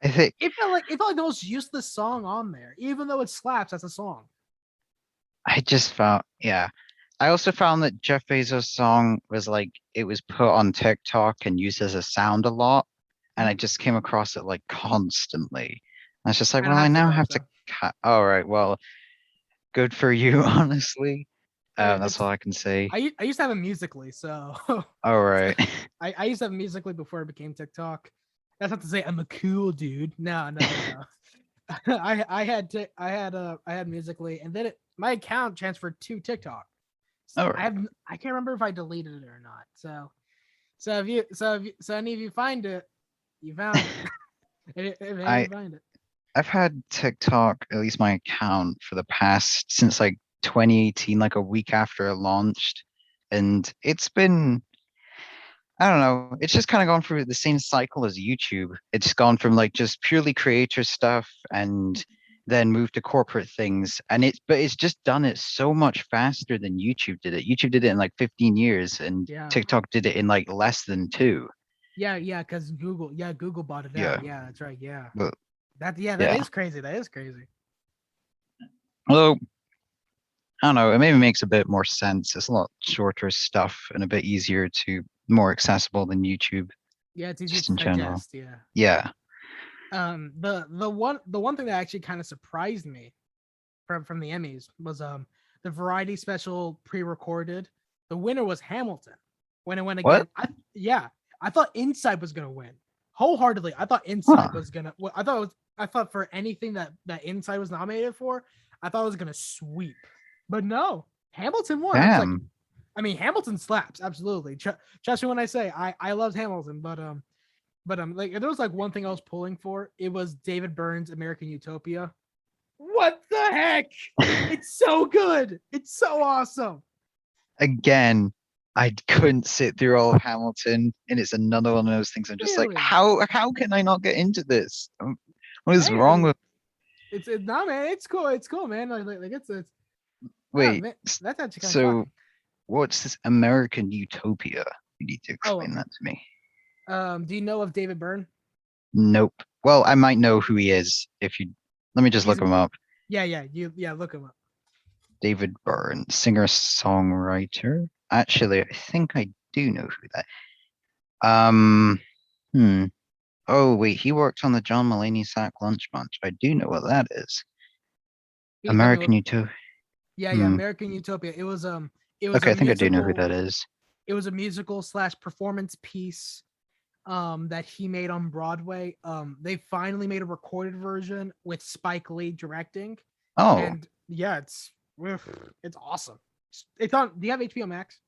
think it felt like the most useless song on there, even though it slaps as a song. I just found I also found that Jeff Bezos' song was like it was put on TikTok and used as a sound a lot, and I just came across it like constantly. I was just like, well, I now have to cut. All right, well, good for you, honestly. That's all I can say. I used to have a Musically, so. All right. I used to have Musically before it became TikTok. That's not to say I'm a cool dude. No. I had Musically, and then my account transferred to TikTok. So I can't remember if I deleted it or not. So if any of you find it, you found it. if any of you find it. I've had TikTok, at least my account, for the past since like 2018, like a week after it launched, and it's been, I don't know, it's just kind of gone through the same cycle as YouTube. It's gone from like just purely creator stuff and then moved to corporate things. And it's just done it so much faster than YouTube did it. YouTube did it in like 15 years and Yeah. TikTok did it in like less than 2. Yeah, because Google bought it Yeah. out. Yeah, that's right. Yeah. But That yeah. is crazy. That is crazy. Although I don't know, it maybe makes a bit more sense. It's a lot shorter stuff and a bit easier to more accessible than YouTube, Yeah, it's easier just to in general. digest. Yeah. Yeah. The one thing that actually kind of surprised me from the Emmys was the variety special pre-recorded. The winner was Hamilton. When it went What? again, I thought Inside was gonna win wholeheartedly. I thought Inside Huh. was gonna. Well, I thought for anything that Inside was nominated for, I thought it was gonna sweep. But no, Hamilton won. I was like, Damn. I mean, Hamilton slaps absolutely. Trust me when I say I love Hamilton, but like if there was like one thing I was pulling for, it was David Byrne's American Utopia. What the heck? It's so good. It's so awesome. Again, I couldn't sit through all of Hamilton, and it's another one of those things. I'm just like, Really? how can I not get into this? What is wrong Hey, with? it's not, man. It's cool. It's cool, man. Like it's yeah, Wait, man. That's actually kind of so shocking. what's this American Utopia? You need to Oh, explain that to me. do you know of David Byrne? Nope. Well, I might know who he is if you. Let me just He's look him up. yeah. Look him up. David Byrne, singer-songwriter. Actually, I think I do know who that. Um. Hmm. Oh wait, he worked on the John Mulaney Sack Lunch Bunch. I do know what that is. Can you tell me what? American Utopia. Yeah, Hmm. American Utopia. It was a Okay, I think I do know who that musical. is. It was a musical slash performance piece that he made on Broadway. They finally made a recorded version with Spike Lee directing, Oh, and yeah, it's awesome. It's on. Do you have HBO Max?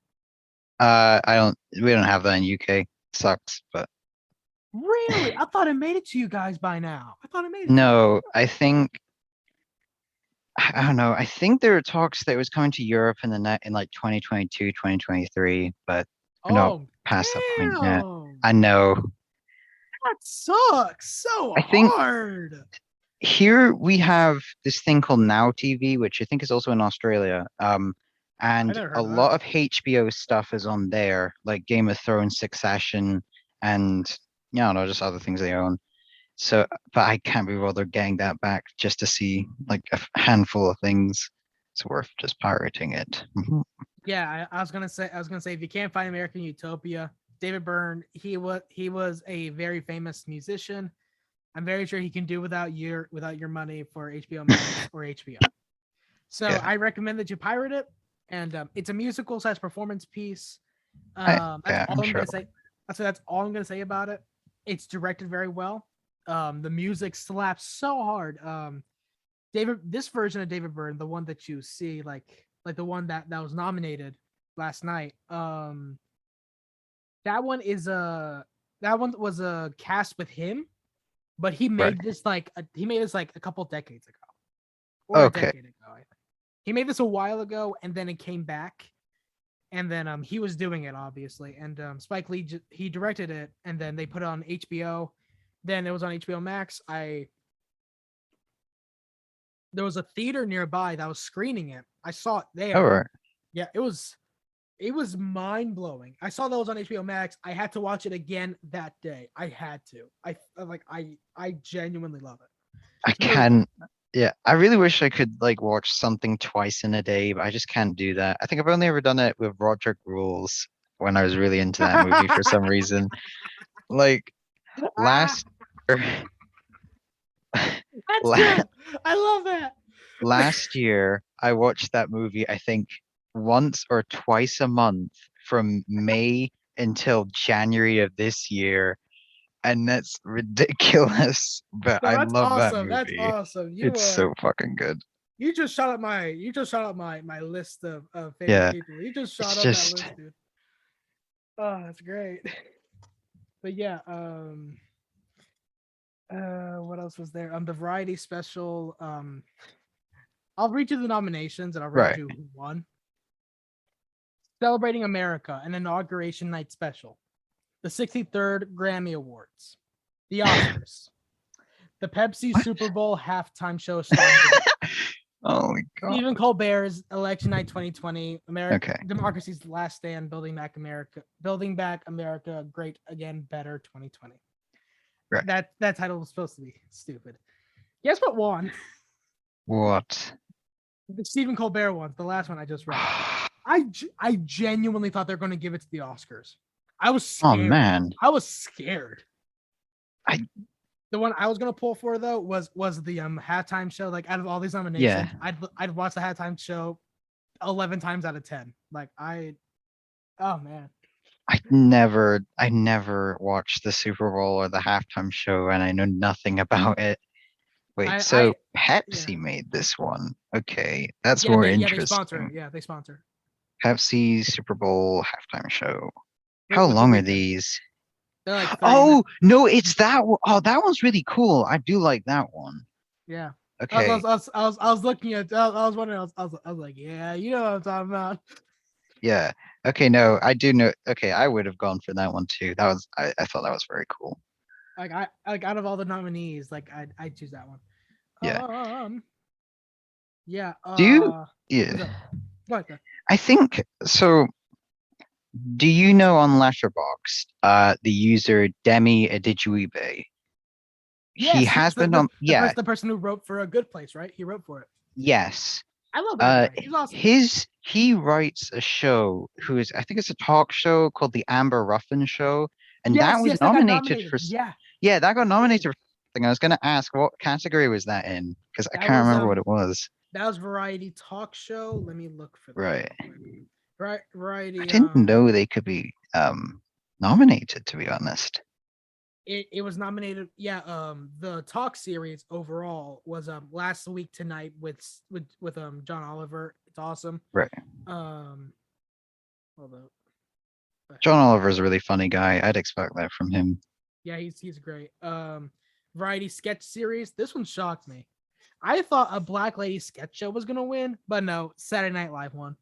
I don't. We don't have that in UK. Sucks, but Really? I thought it made it to you guys by now. I thought it made it to you. no. I think I don't know. I think there were talks that it was coming to Europe in the net in like 2022, 2023, but we're not Oh, past that point yet. damn. I know. That sucks so I think hard. here we have this thing called Now TV, which I think is also in Australia. I And never a heard of lot that. of HBO stuff is on there, like Game of Thrones, Succession, and yeah, I don't know, just other things they own. So, but I can't be bothered getting that back just to see like a handful of things. It's worth just pirating it. Mhm. Yeah, I was gonna say if you can't find American Utopia, David Byrne, he was a very famous musician. I'm very sure he can do without your money for HBO Max or HBO. So Yeah, I recommend that you pirate it, and it's a musical slash performance piece. That's yeah, all I'm I'm sure. gonna say. That's all I'm gonna say about it. It's directed very well. The music slaps so hard. This version of David Byrne, the one that you see, like the one that was nominated last night. That one is that one was a cast with him, but Right. he made this like a couple decades ago or a Okay. decade ago. I think he made this a while ago, and then it came back, and then he was doing it obviously, and Spike Lee he directed it, and then they put it on HBO. Then it was on HBO Max. There was a theater nearby that was screening it. I saw it All there. right. Yeah, it was mind blowing. I saw that was on HBO Max. I had to watch it again that day. I had to. I genuinely love it. I It's really good. can. Yeah, I really wish I could like watch something twice in a day, but I just can't do that. I think I've only ever done it with Roderick Rules when I was really into that movie for some reason. Like Ah, last year, that's la- good. I love that. last year, I watched that movie, I think once or twice a month from May until January of this year. And that's ridiculous, but No, I that's love that awesome. That's movie. awesome. It's so fucking good. You just shot up my list of favorite Yeah, people. You just shot it's up that just list, dude. Oh, that's great. But yeah, what else was there? The variety special. I'll read you the nominations and I'll read Right. you who won. Celebrating America, an inauguration night special. The 63rd Grammy Awards. The Oscars. The Pepsi Super Bowl halftime show starring Oh my god. Stephen Colbert's Election Night 2020. Okay. Democracy's Last Stand, Building Back America, Great Again, Better 2020. Right. That title was supposed to be stupid. Guess what won? What? The Stephen Colbert one, the last one I just read. I genuinely thought they were going to give it to the Oscars. I was scared. Oh man. I was scared. The one I was gonna pull for though was the halftime show. Like out of all these nominations, I'd watch the halftime show 11 times out of 10. Like oh man. I never watched the Super Bowl or the halftime show, and I know nothing about it. Wait, Pepsi made this one. Okay, that's more interesting. They sponsor. Pepsi Super Bowl halftime show. How long are these? They're like oh no, it's that one. Oh, that one's really cool. I do like that one. Yeah. Okay. I was looking at. I was wondering. I was like, yeah, you know what I'm talking about. Yeah. Okay. No, I do know. Okay, I would have gone for that one too. That was. I thought that was very cool. Like out of all the nominees, like I choose that one. Yeah. Yeah. Do you? Yeah. What? I think so. Do you know on Letterboxd, the user Demi Adijuibe? Yes, he has been on. The person who wrote for A Good Place, right? He wrote for it. Yes. I love that guy. He's awesome. He writes a show I think it's a talk show called The Amber Ruffin Show, and that was nominated for. Yeah, that got nominated for something. I was gonna ask what category was that in because I can't remember what it was. That was Variety Talk Show. Let me look for that. Right. Variety. I didn't know they could be nominated, to be honest. It was nominated. Yeah. The talk series overall was Last Week Tonight with John Oliver. It's awesome. Right. Hold up. John Oliver's a really funny guy. I'd expect that from him. Yeah, he's great. Variety sketch series. This one shocked me. I thought a Black Lady sketch show was gonna win, but no, Saturday Night Live won.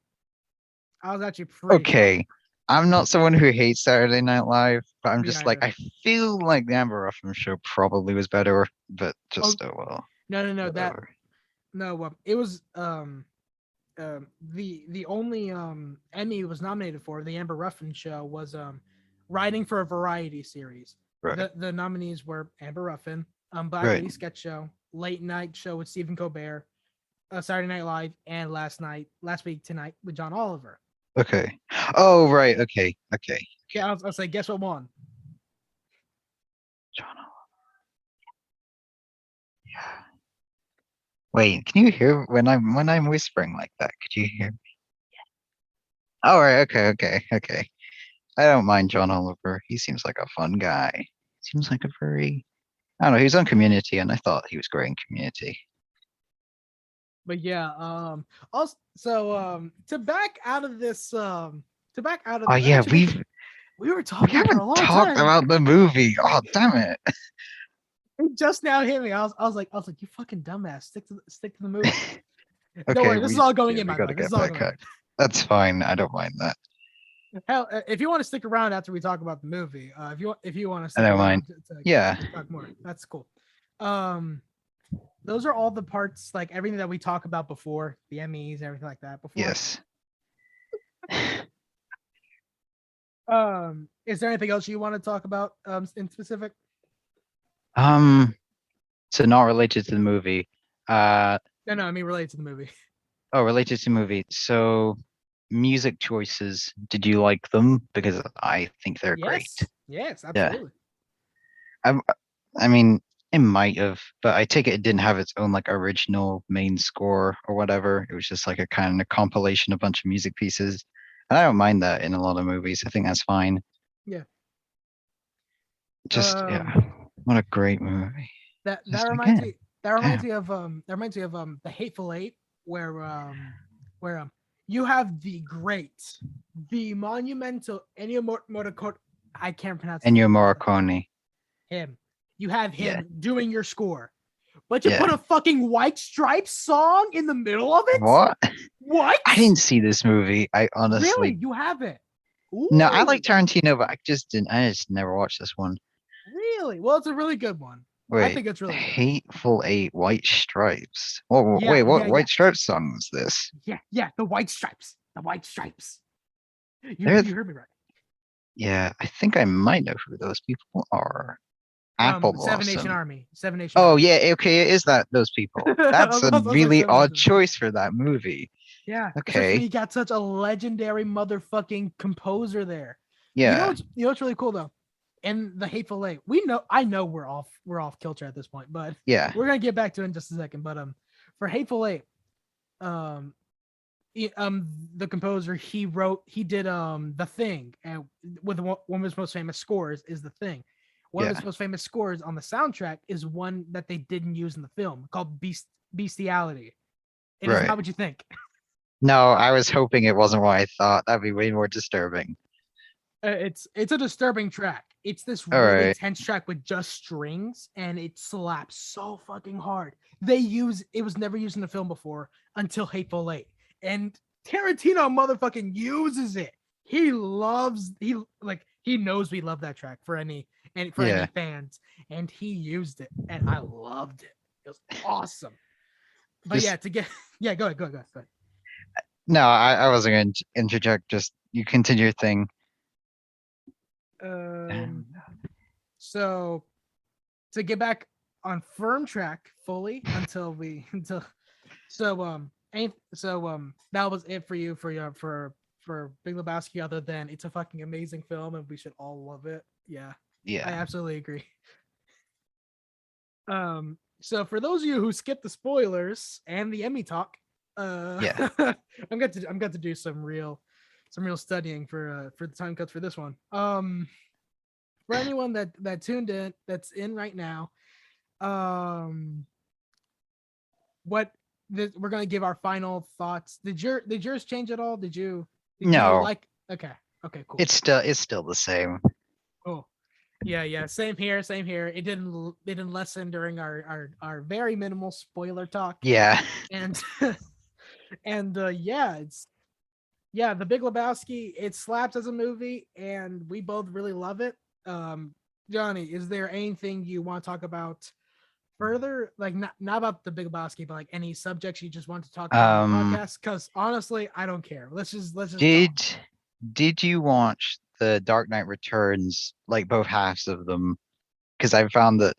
I was actually pretty okay. I'm not someone who hates Saturday Night Live, but I'm just like I feel like the Amber Ruffin show probably was better, but just well. No, it was the only Emmy was nominated for the Amber Ruffin show was writing for a variety series. Right. The nominees were Amber Ruffin, Black Lady sketch show, Late Night Show with Stephen Colbert, Saturday Night Live, and Last Week Tonight with John Oliver. Okay. Oh, right. Okay. Yeah, I'll say, guess what won? John Oliver. Yeah. Wait, can you hear when I'm whispering like that? Could you hear me? Yeah. Oh, right. Okay. I don't mind John Oliver. He seems like a fun guy. Seems like a very, I don't know. He was on Community, and I thought he was great in Community. But yeah, also to back out of this, we were talking. We haven't talked about the movie. Oh, damn it! It just now hit me. I was like, you fucking dumbass. Stick to the movie. Okay, don't worry, this is all going in my mind. That's fine. I don't mind that. Hell, if you want to stick around after we talk about the movie, if you want to, I don't mind. To talk more. That's cool. Those are all the parts, like everything that we talk about before the Emmys, everything like that. Before. Yes. Is there anything else you want to talk about in specific? So not related to the movie. No, I mean related to the movie. Oh, related to the movie. So music choices, did you like them? Because I think they're great. Yes, absolutely. Yeah. I mean, it might have, but I take it didn't have its own like original main score or whatever. It was just like a kind of compilation, a bunch of music pieces. And I don't mind that in a lot of movies. I think that's fine. Yeah. Just what a great movie. That reminds me of The Hateful Eight, where you have the monumental Ennio Morricone. I can't pronounce Ennio Morricone. Him. You have him doing your score. but you put a fucking White Stripes song in the middle of it? What? What? I didn't see this movie. I honestly really, you haven't. Ooh. No, I like Tarantino, but I just never watched this one. Really? Well, it's a really good one. Wait, I think it's really good. Hateful Eight, White Stripes. Wait, what White Stripes song was this? Yeah, the White Stripes. The White Stripes. You heard me right. Yeah, I think I might know who those people are. Apple Blossom. Seven Nation Army. Oh, yeah, okay, it is those people. That's a really odd choice for that movie. Yeah. Okay. You got such a legendary motherfucking composer there. Yeah. You know what's really cool though? In the Hateful Eight, I know we're off kilter at this point, but yeah, we're gonna get back to it in just a second. But for Hateful Eight, the composer he did The Thing, and with one of his most famous scores is The Thing. One of his most famous scores on the soundtrack is one that they didn't use in the film called Bestiality. It is not what you think. No, I was hoping it wasn't what I thought. That'd be way more disturbing. It's a disturbing track. It's this really intense track with just strings, and it slaps so fucking hard. It was never used in the film before until Hateful Eight, and Tarantino motherfucking uses it. He knows we love that track for any fans, and he used it, and I loved it. It was awesome. But go ahead. No, I wasn't going to interject. Just you continue your thing. So to get back on firm track fully that was it for you for Big Lebowski, other than it's a fucking amazing film and we should all love it. Yeah, I absolutely agree. So for those of you who skipped the spoilers and the Emmy talk, I'm going to do some real studying for the time cuts for this one. For anyone that tuned in, that's in right now, we're gonna give our final thoughts. Did yours change at all? Did you like? Okay, cool. It's still the same. Cool. Yeah. Same here. It didn't lessen during our very minimal spoiler talk. Yeah. And The Big Lebowski, it slaps as a movie, and we both really love it. Johnny, is there anything you want to talk about further? Like not about The Big Lebowski, but like any subjects you just want to talk about on the podcast? Because honestly, I don't care. Let's just Did you watch the Dark Knight Returns, like both halves of them? Because I found that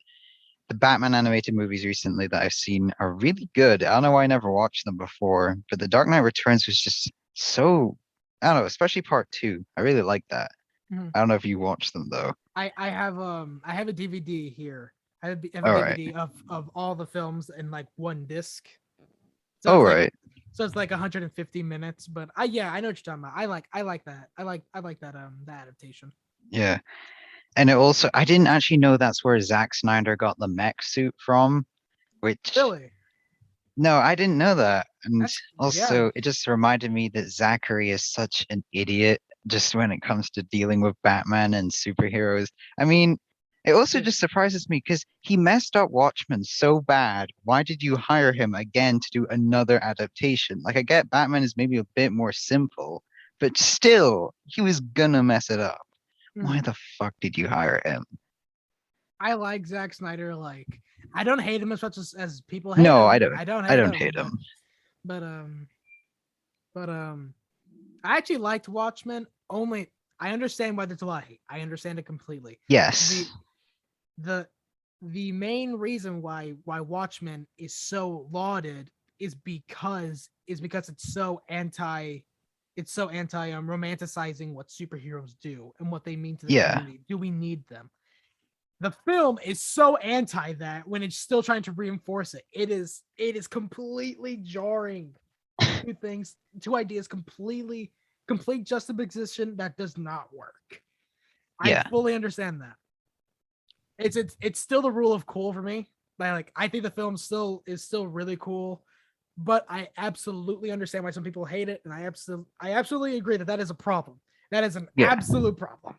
the Batman animated movies recently that I've seen are really good. I don't know why I never watched them before, but the Dark Knight Returns was just so, I don't know, especially part 2. I really like that. Mm-hmm. I don't know if you watched them though. I have a DVD here. I have a DVD of all the films in like one disc. So so it's like 150 minutes, but I know what you're talking about. I like that. I like that the adaptation. Yeah. And it also, I didn't actually know that's where Zack Snyder got the mech suit from, which really? No, I didn't know that. And it just reminded me that Zachary is such an idiot just when it comes to dealing with Batman and superheroes. I mean, it also just surprises me because he messed up Watchmen so bad. Why did you hire him again to do another adaptation? Like, I get Batman is maybe a bit more simple, but still, he was gonna mess it up. Why the fuck did you hire him? I like Zack Snyder. Like, I don't hate him as much as people hate him. No, I don't. I don't hate him. But I actually liked Watchmen. Only I understand why there's a lot of hate. I understand it completely. Yes. The main reason why Watchmen is so lauded is because it's so anti romanticizing what superheroes do and what they mean to the community. Do we need them? The film is so anti that when it's still trying to reinforce it. It is completely jarring. Two ideas, complete juxtaposition that does not work. I fully understand that. It's still the rule of cool for me. Like, I think the film is still really cool, but I absolutely understand why some people hate it, and I absolutely agree that is a problem. That is an absolute problem.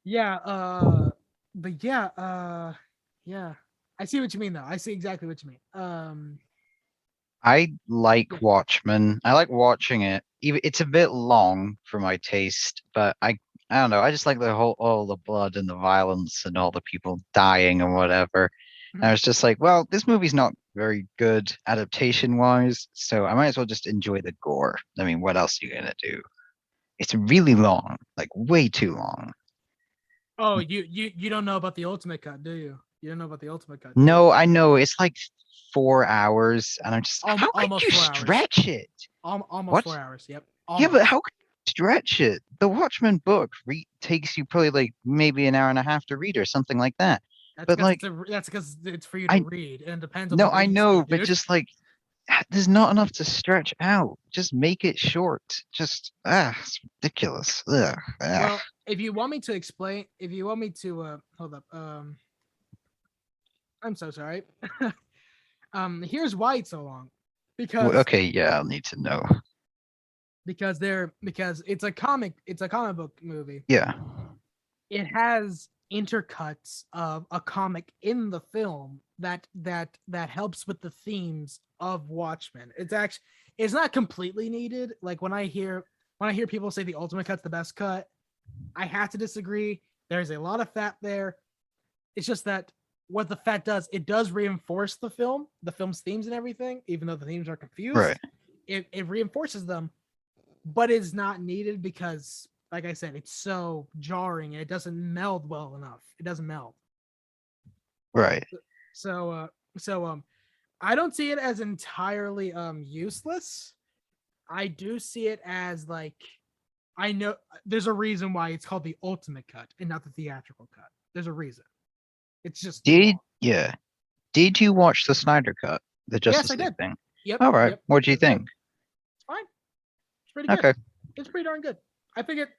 Yeah. I see what you mean though. I see exactly what you mean. I like Yeah. Watchmen. I like watching it. Even it's a bit long for my taste, but I don't know. I just like the whole all the blood and the violence and all the people dying and whatever. And I was just like, well, this movie's not very good adaptation wise, so I might as well just enjoy the gore. I mean, what else are you gonna do? It's really long, like way too long. Oh, you don't know about the ultimate cut, do you? You don't know about the ultimate cut, do you? No, I know it's like 4 hours, and I'm just how could Almost you 4 hours. stretch it? Almost What? 4 hours. Yep. Yeah, but Almost. how could you stretch it? The Watchmen book takes you probably like maybe an hour and a half to read or something like that. But like That's because it's for you to I read, and it depends on the no, I reading know, speed, but dude. just like there's not enough to stretch out. Just make it short. Just it's ridiculous. Ugh, ugh. Well, if you want me to explain, if you want me to hold up, I'm so sorry. Here's why it's so long. Well, Because okay, yeah, I'll need to know. because it's a comic book movie. Yeah. It has intercuts of a comic in the film that helps with the themes of Watchmen. It's not completely needed. Like when I hear people say the ultimate cut's the best cut, I have to disagree. There's a lot of fat there. It's just that what the fat does, it does reinforce the film's themes and everything, even though the themes are confused. Right. It reinforces them, but it's not needed because, like I said, it's so jarring and it doesn't meld well enough. It doesn't meld. Right. So I don't see it as entirely useless. I do see it as like, I know there's a reason why it's called the ultimate cut and not the theatrical cut. There's a reason. It's just Yeah. Did you watch the Snyder Cut, the yes, I Justice League did. thing? Yep, All right. yep. What do It you was good. think? It's fine. It's pretty good. Okay. It's pretty darn good. I think it,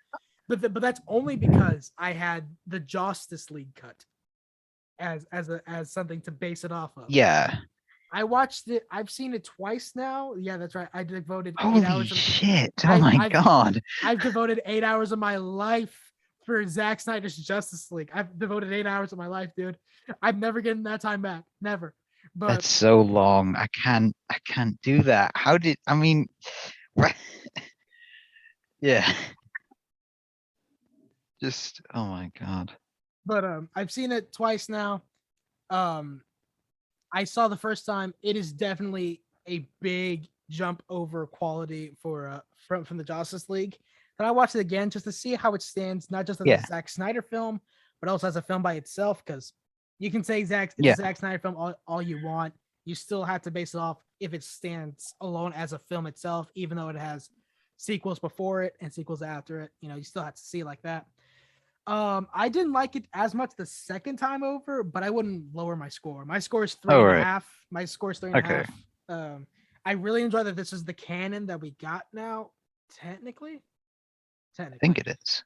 but that's only because I had the Justice League cut as something to base it off of. Yeah. I watched it. I've seen it twice now. Yeah, that's right. I devoted 8 Holy hours. shit. Oh my God. I've devoted 8 hours of my life for Zack Snyder's Justice League. I've devoted 8 hours of my life, dude. I'm never getting that time back. Never. But That's so long. I can't do that. I mean, yeah. Just, oh my God. but I've seen it twice now. I saw the first time. It is definitely a big jump over quality from the Justice League. Then I watched it again just to see how it stands, not just as a Zack Snyder film, but also as a film by itself. Because you can say it's a Zack Snyder film all you want. You still have to base it off if it stands alone as a film itself, even though it has sequels before it and sequels after it. You still have to see it like that. I didn't like it as much the second time over, but I wouldn't lower my score. My score is 3.5. My score is 3.5. I really enjoy that this is the canon that we got now. Technically, I think it is.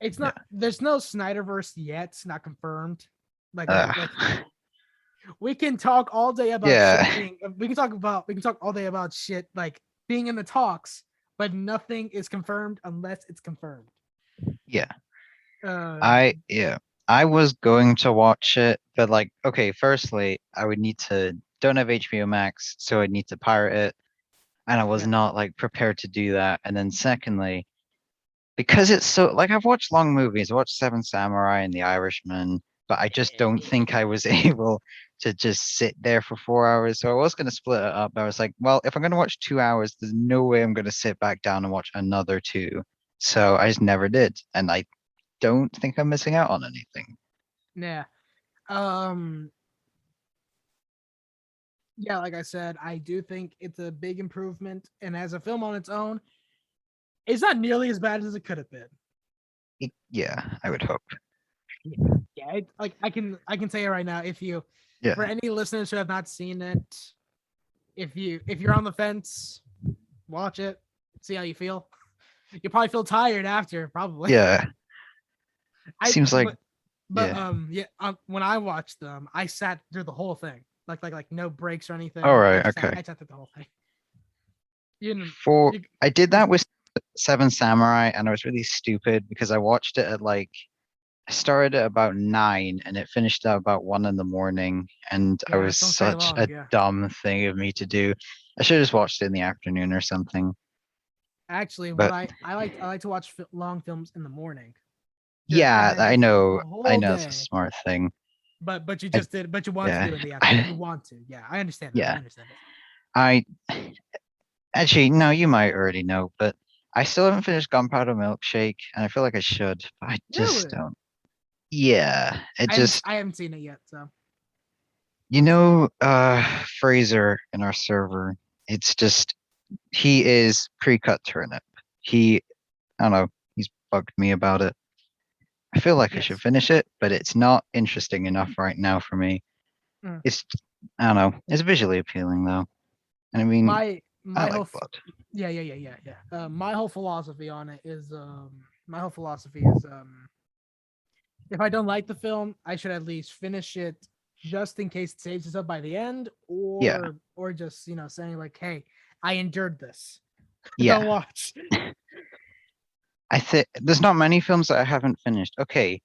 It's not. Yeah. There's no Snyderverse yet. It's not confirmed. Like we can talk all day about shit being, we can talk all day about shit like being in the talks, but nothing is confirmed unless it's confirmed. Yeah. I was going to watch it, but like, okay, firstly, I would need to don't have HBO Max, so I'd need to pirate it, and I was not like prepared to do that. And then secondly, because it's so like I've watched long movies, I watched Seven Samurai and The Irishman, but I just don't think I was able to just sit there for 4 hours. So I was going to split it up. I was like, well, if I'm going to watch 2 hours, there's no way I'm going to sit back down and watch another two. So I just never did, and I don't think I'm missing out on anything. Yeah. Yeah, like I said, I do think it's a big improvement, and as a film on its own, it's not nearly as bad as it could have been. Yeah, I would hope. Yeah, like I can say it right now. For any listeners who have not seen it, if you're on the fence, watch it, see how you feel. You'll probably feel tired after, probably. Yeah. Seems like. When I watched them, I sat through the whole thing, like no breaks or anything. All right, I sat through the whole thing. I did that with Seven Samurai, and I was really stupid because I watched it at like I started at about 9 and it finished at about 1 in the morning. And I Yeah, that was sounds pretty such long. a Yeah. dumb thing of me to do. I should have just watched it in the afternoon or something. Actually, what But I like to watch long films in the morning. And yeah, then I just the know. I whole know it's a day. smart thing. But you I, just did. But you want to yeah. do it in the afternoon. You want to. Yeah, I understand that. I Yeah. understand it. I actually no, you might already know, but I still haven't finished Gunpowder Milkshake, and I feel like I should, but I just Really? don't. Yeah, it just I haven't seen it yet. So. Fraser in our server, it's just he is pre-cut turnip. He I don't know, he's bugged me about it. I feel like I should Yes. finish it, but it's not interesting enough right now for me. Mm. It's I don't know, it's visually appealing though. And I mean, I My like whole blood. yeah. My whole philosophy on it is my whole philosophy is if I don't like the film, I should at least finish it just in case it saves itself by the end, Yeah, or just saying like, hey, I endured this. Don't yeah. watch. I think there's not many films that I haven't finished. Okay,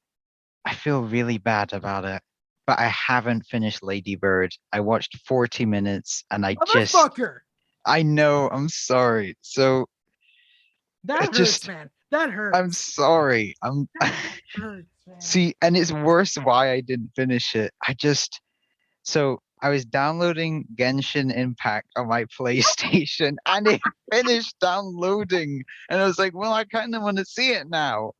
I feel really bad about it, but I haven't finished Lady Bird. I watched 40 minutes and Motherfucker! I know, I'm sorry. So it That hurts, just, man. That I'm hurts. sorry. That hurts, man. See, and it's worse why I didn't finish it. So I was downloading Genshin Impact on my PlayStation and it finished downloading. And I was like, well, I kind of want to see it now.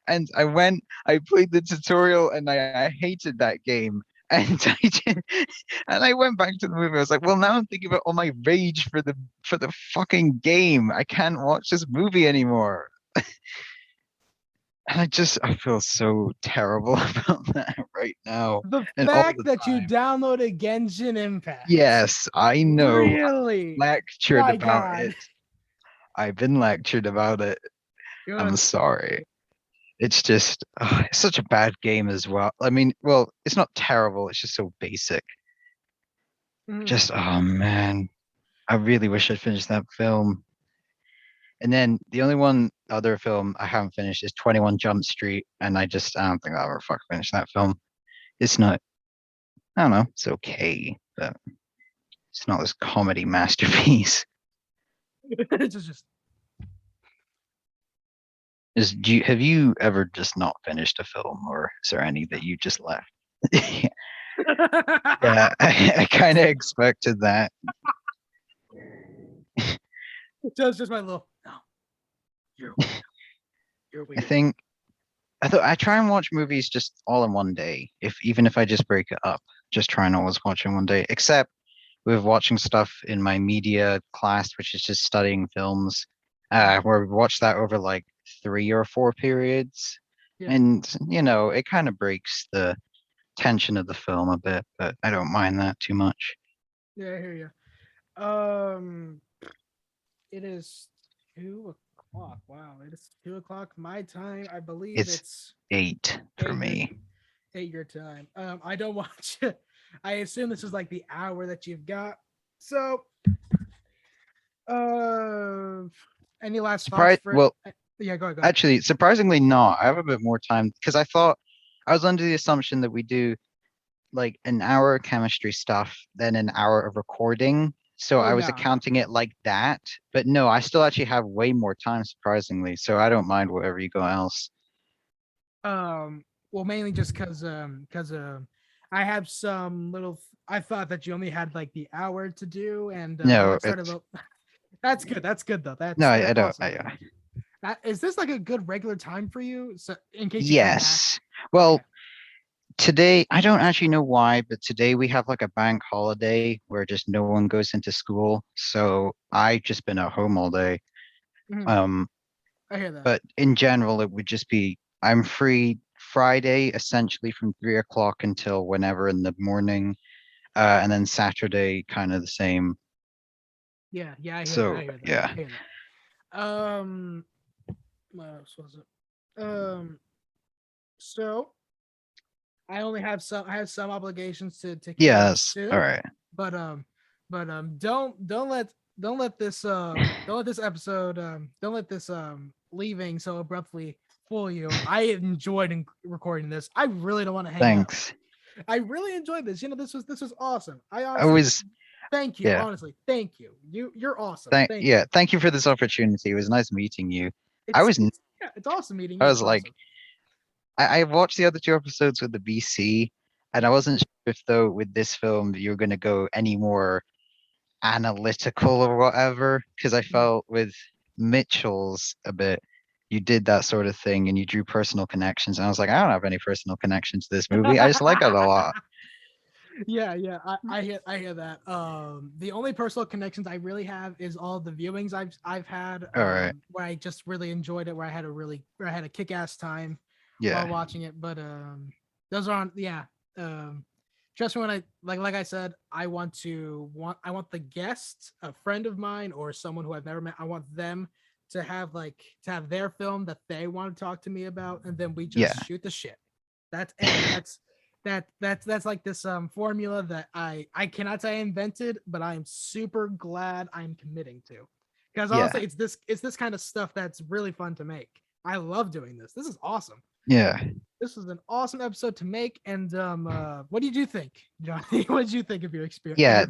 And I played the tutorial and I hated that game. And and I went back to the movie. I was like, well, now I'm thinking about all my rage for the fucking game. I can't watch this movie anymore. And I feel so terrible about that right now. The And all fact the that you time. downloaded Genshin Impact. Yes, I know. Really? Lectured My about God. it. I've been lectured about it. I'm Good. sorry. It's just, it's such a bad game as well. I mean, well, it's not terrible. It's just so basic. Mhm. Just, oh man, I really wish I'd finished that film. And then the only other film I haven't finished is 21 Jump Street, and I don't think I'll ever fucking finish that film. It's not, I don't know, it's okay, but it's not this comedy masterpiece. just Have you ever just not finished a film, or is there any that you just left? Yeah, I kind of expected that. just my little. No, you're weird. You're I weird. think I try and watch movies just all in one day. If even if I just break it up, just try and always watch in one day. Except with watching stuff in my media class, which is just studying films, where we watch that over like 3 or 4 periods, Yeah. and it kind of breaks the tension of the film a bit, but I don't mind that too much. Yeah, I hear you. It is 2 o'clock. Wow, it is 2 o'clock my time. I believe It's it's 8 for 8 your me. 8 your time. I don't watch it. I assume this is like the hour that you've got. So, uh, any last thoughts Surprise. for it? Well, Yeah, go ahead. Go ahead. actually, surprisingly not. I have a bit more time because I thought I was under the assumption that we do like an hour of chemistry stuff, then an hour of recording. So Oh I was no, no. accounting it like that. But no, I still actually have way more time, surprisingly. So I don't mind whatever you go else. Well, mainly just because I have some little. I thought that you only had like the hour to do, and I No, like started. it's That's good. That's good though. no, I That's don't. awesome. Is this like a good regular time for you? So in case you come back. Yes. Okay. Well, today, I don't actually know why, but today we have like a bank holiday where just no one goes into school. So I've just been at home all day. Mhm. Um, I hear that. but in general, it would just be I'm free Friday essentially from 3 o'clock until whenever in the morning, and then Saturday kind of the same. Yeah, yeah, I hear that. So I hear that. I yeah, hear that. What else was it? So I only have some. I have some obligations to carry out yes, all soon, right. but don't let this episode don't let this leaving so abruptly fool you. I enjoyed recording this. I really don't want to hang Thanks. out. I really enjoyed this. This was awesome. I I was thank you. yeah. Honestly, thank you. You're awesome. Thank you for this opportunity. It was nice meeting you. It's awesome meeting you. I was like, awesome. I watched the other 2 episodes with the BC, and I wasn't sure if though with this film you were gonna go any more analytical or whatever, because I felt with Mitchell's a bit you did that sort of thing and you drew personal connections, and I was like, I don't have any personal connection to this movie. I just like it a lot. Yeah, I hear that. The only personal connections I really have is all the viewings I've had Right. where I just really enjoyed it, where I had a kick-ass time while watching it. But those are on just when I like I said, I want the guest, a friend of mine or someone who I've never met, I want them to have their film that they want to talk to me about, and then we just shoot the shit. That's like this formula that I cannot say I invented, but I am super glad I'm committing to, because honestly it's this kind of stuff that's really fun to make. I love doing this. This is awesome. Yeah, this was an awesome episode to make. And what did you think, Johnny? What did you think of your experience? Yeah,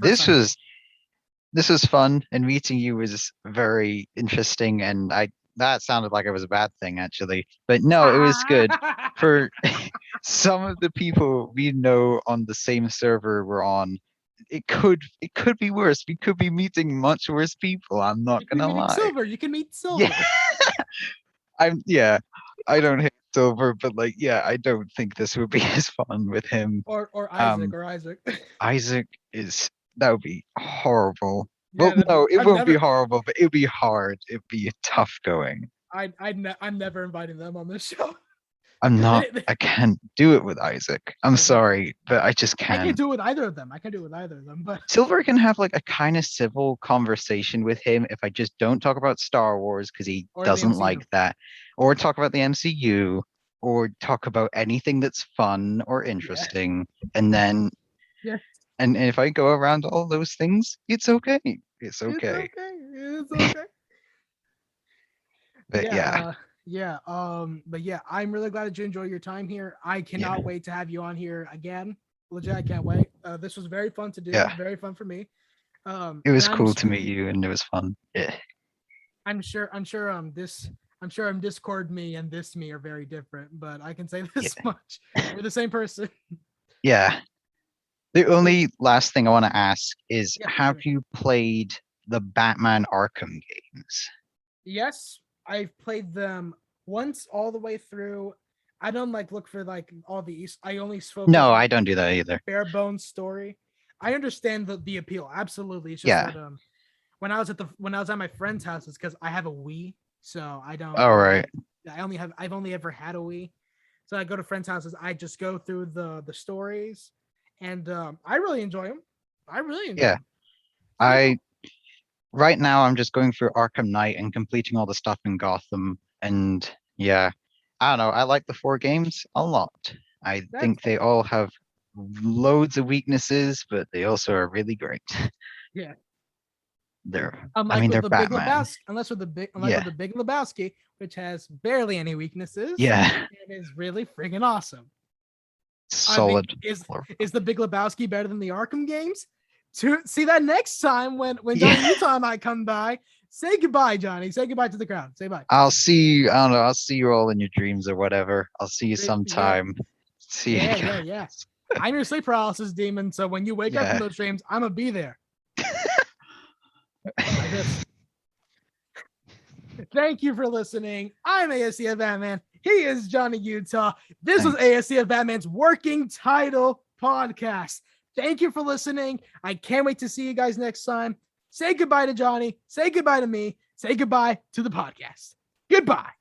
this was fun, and meeting you was very interesting, and that sounded like it was a bad thing actually, but no, it was good. For some of the people we know on the same server we're on, it could be worse. We could be meeting much worse people. I'm not gonna lie. Silver, you can meet Silver. Yeah. I don't hate Silver, but I don't think this would be as fun with him. Or Isaac. Isaac that would be horrible. Yeah, well, no, it won't be horrible, but it'd be hard. It'd be tough going. I'm never inviting them on this show. I'm not. I can't do it with Isaac. I'm sorry, but I just can't. I can't do it with either of them. But Silver can have a kind of civil conversation with him if I just don't talk about Star Wars, because he doesn't like that, or talk about the MCU, or talk about anything that's fun or interesting, and then and if I go around all those things, it's okay. It's okay. But but I'm really glad that you enjoy your time here. I cannot wait to have you on here again. Legit, I can't wait. This was very fun to do. Very fun for me. It was cool to meet you, and it was fun. Yeah. I'm sure Discord me and this me are very different, but I can say this much. We're the same person. Yeah. The only last thing I want to ask is, have you played the Batman Arkham games? Yes, I've played them once all the way through. I don't look for all the I only focus. No, I don't do that either. Bare bones story. I understand the appeal. Absolutely. It's just that when I was at my friend's house, it's because I have a Wii, so I don't. All right. I've only ever had a Wii, so I go to friends' houses. I just go through the stories, and I really enjoy them. Them. Right now I'm just going through Arkham Knight and completing all the stuff in Gotham, and I don't know. I like the 4 games a lot. I think they all have loads of weaknesses, but they also are really great. Yeah. They're they're Batman. Unless with the Big Lebowski, which has barely any weaknesses. Yeah. It is really friggin' awesome. Solid. Is the Big Lebowski better than the Arkham games? To see that next time when Johnny Utah might come by. Say goodbye, Johnny. Say goodbye to the crowd. Say bye. I'll see you. I don't know. I'll see you all in your dreams or whatever. I'll see you sometime. See you. Yeah. I'm your sleep paralysis demon, so when you wake up from those dreams, I'm gonna be there. Thank you for listening. I'm ASDFBATMAN. He is Johnny Utah. This was ASDFBATMAN's working title podcast. Thank you for listening. I can't wait to see you guys next time. Say goodbye to Johnny. Say goodbye to me. Say goodbye to the podcast. Goodbye.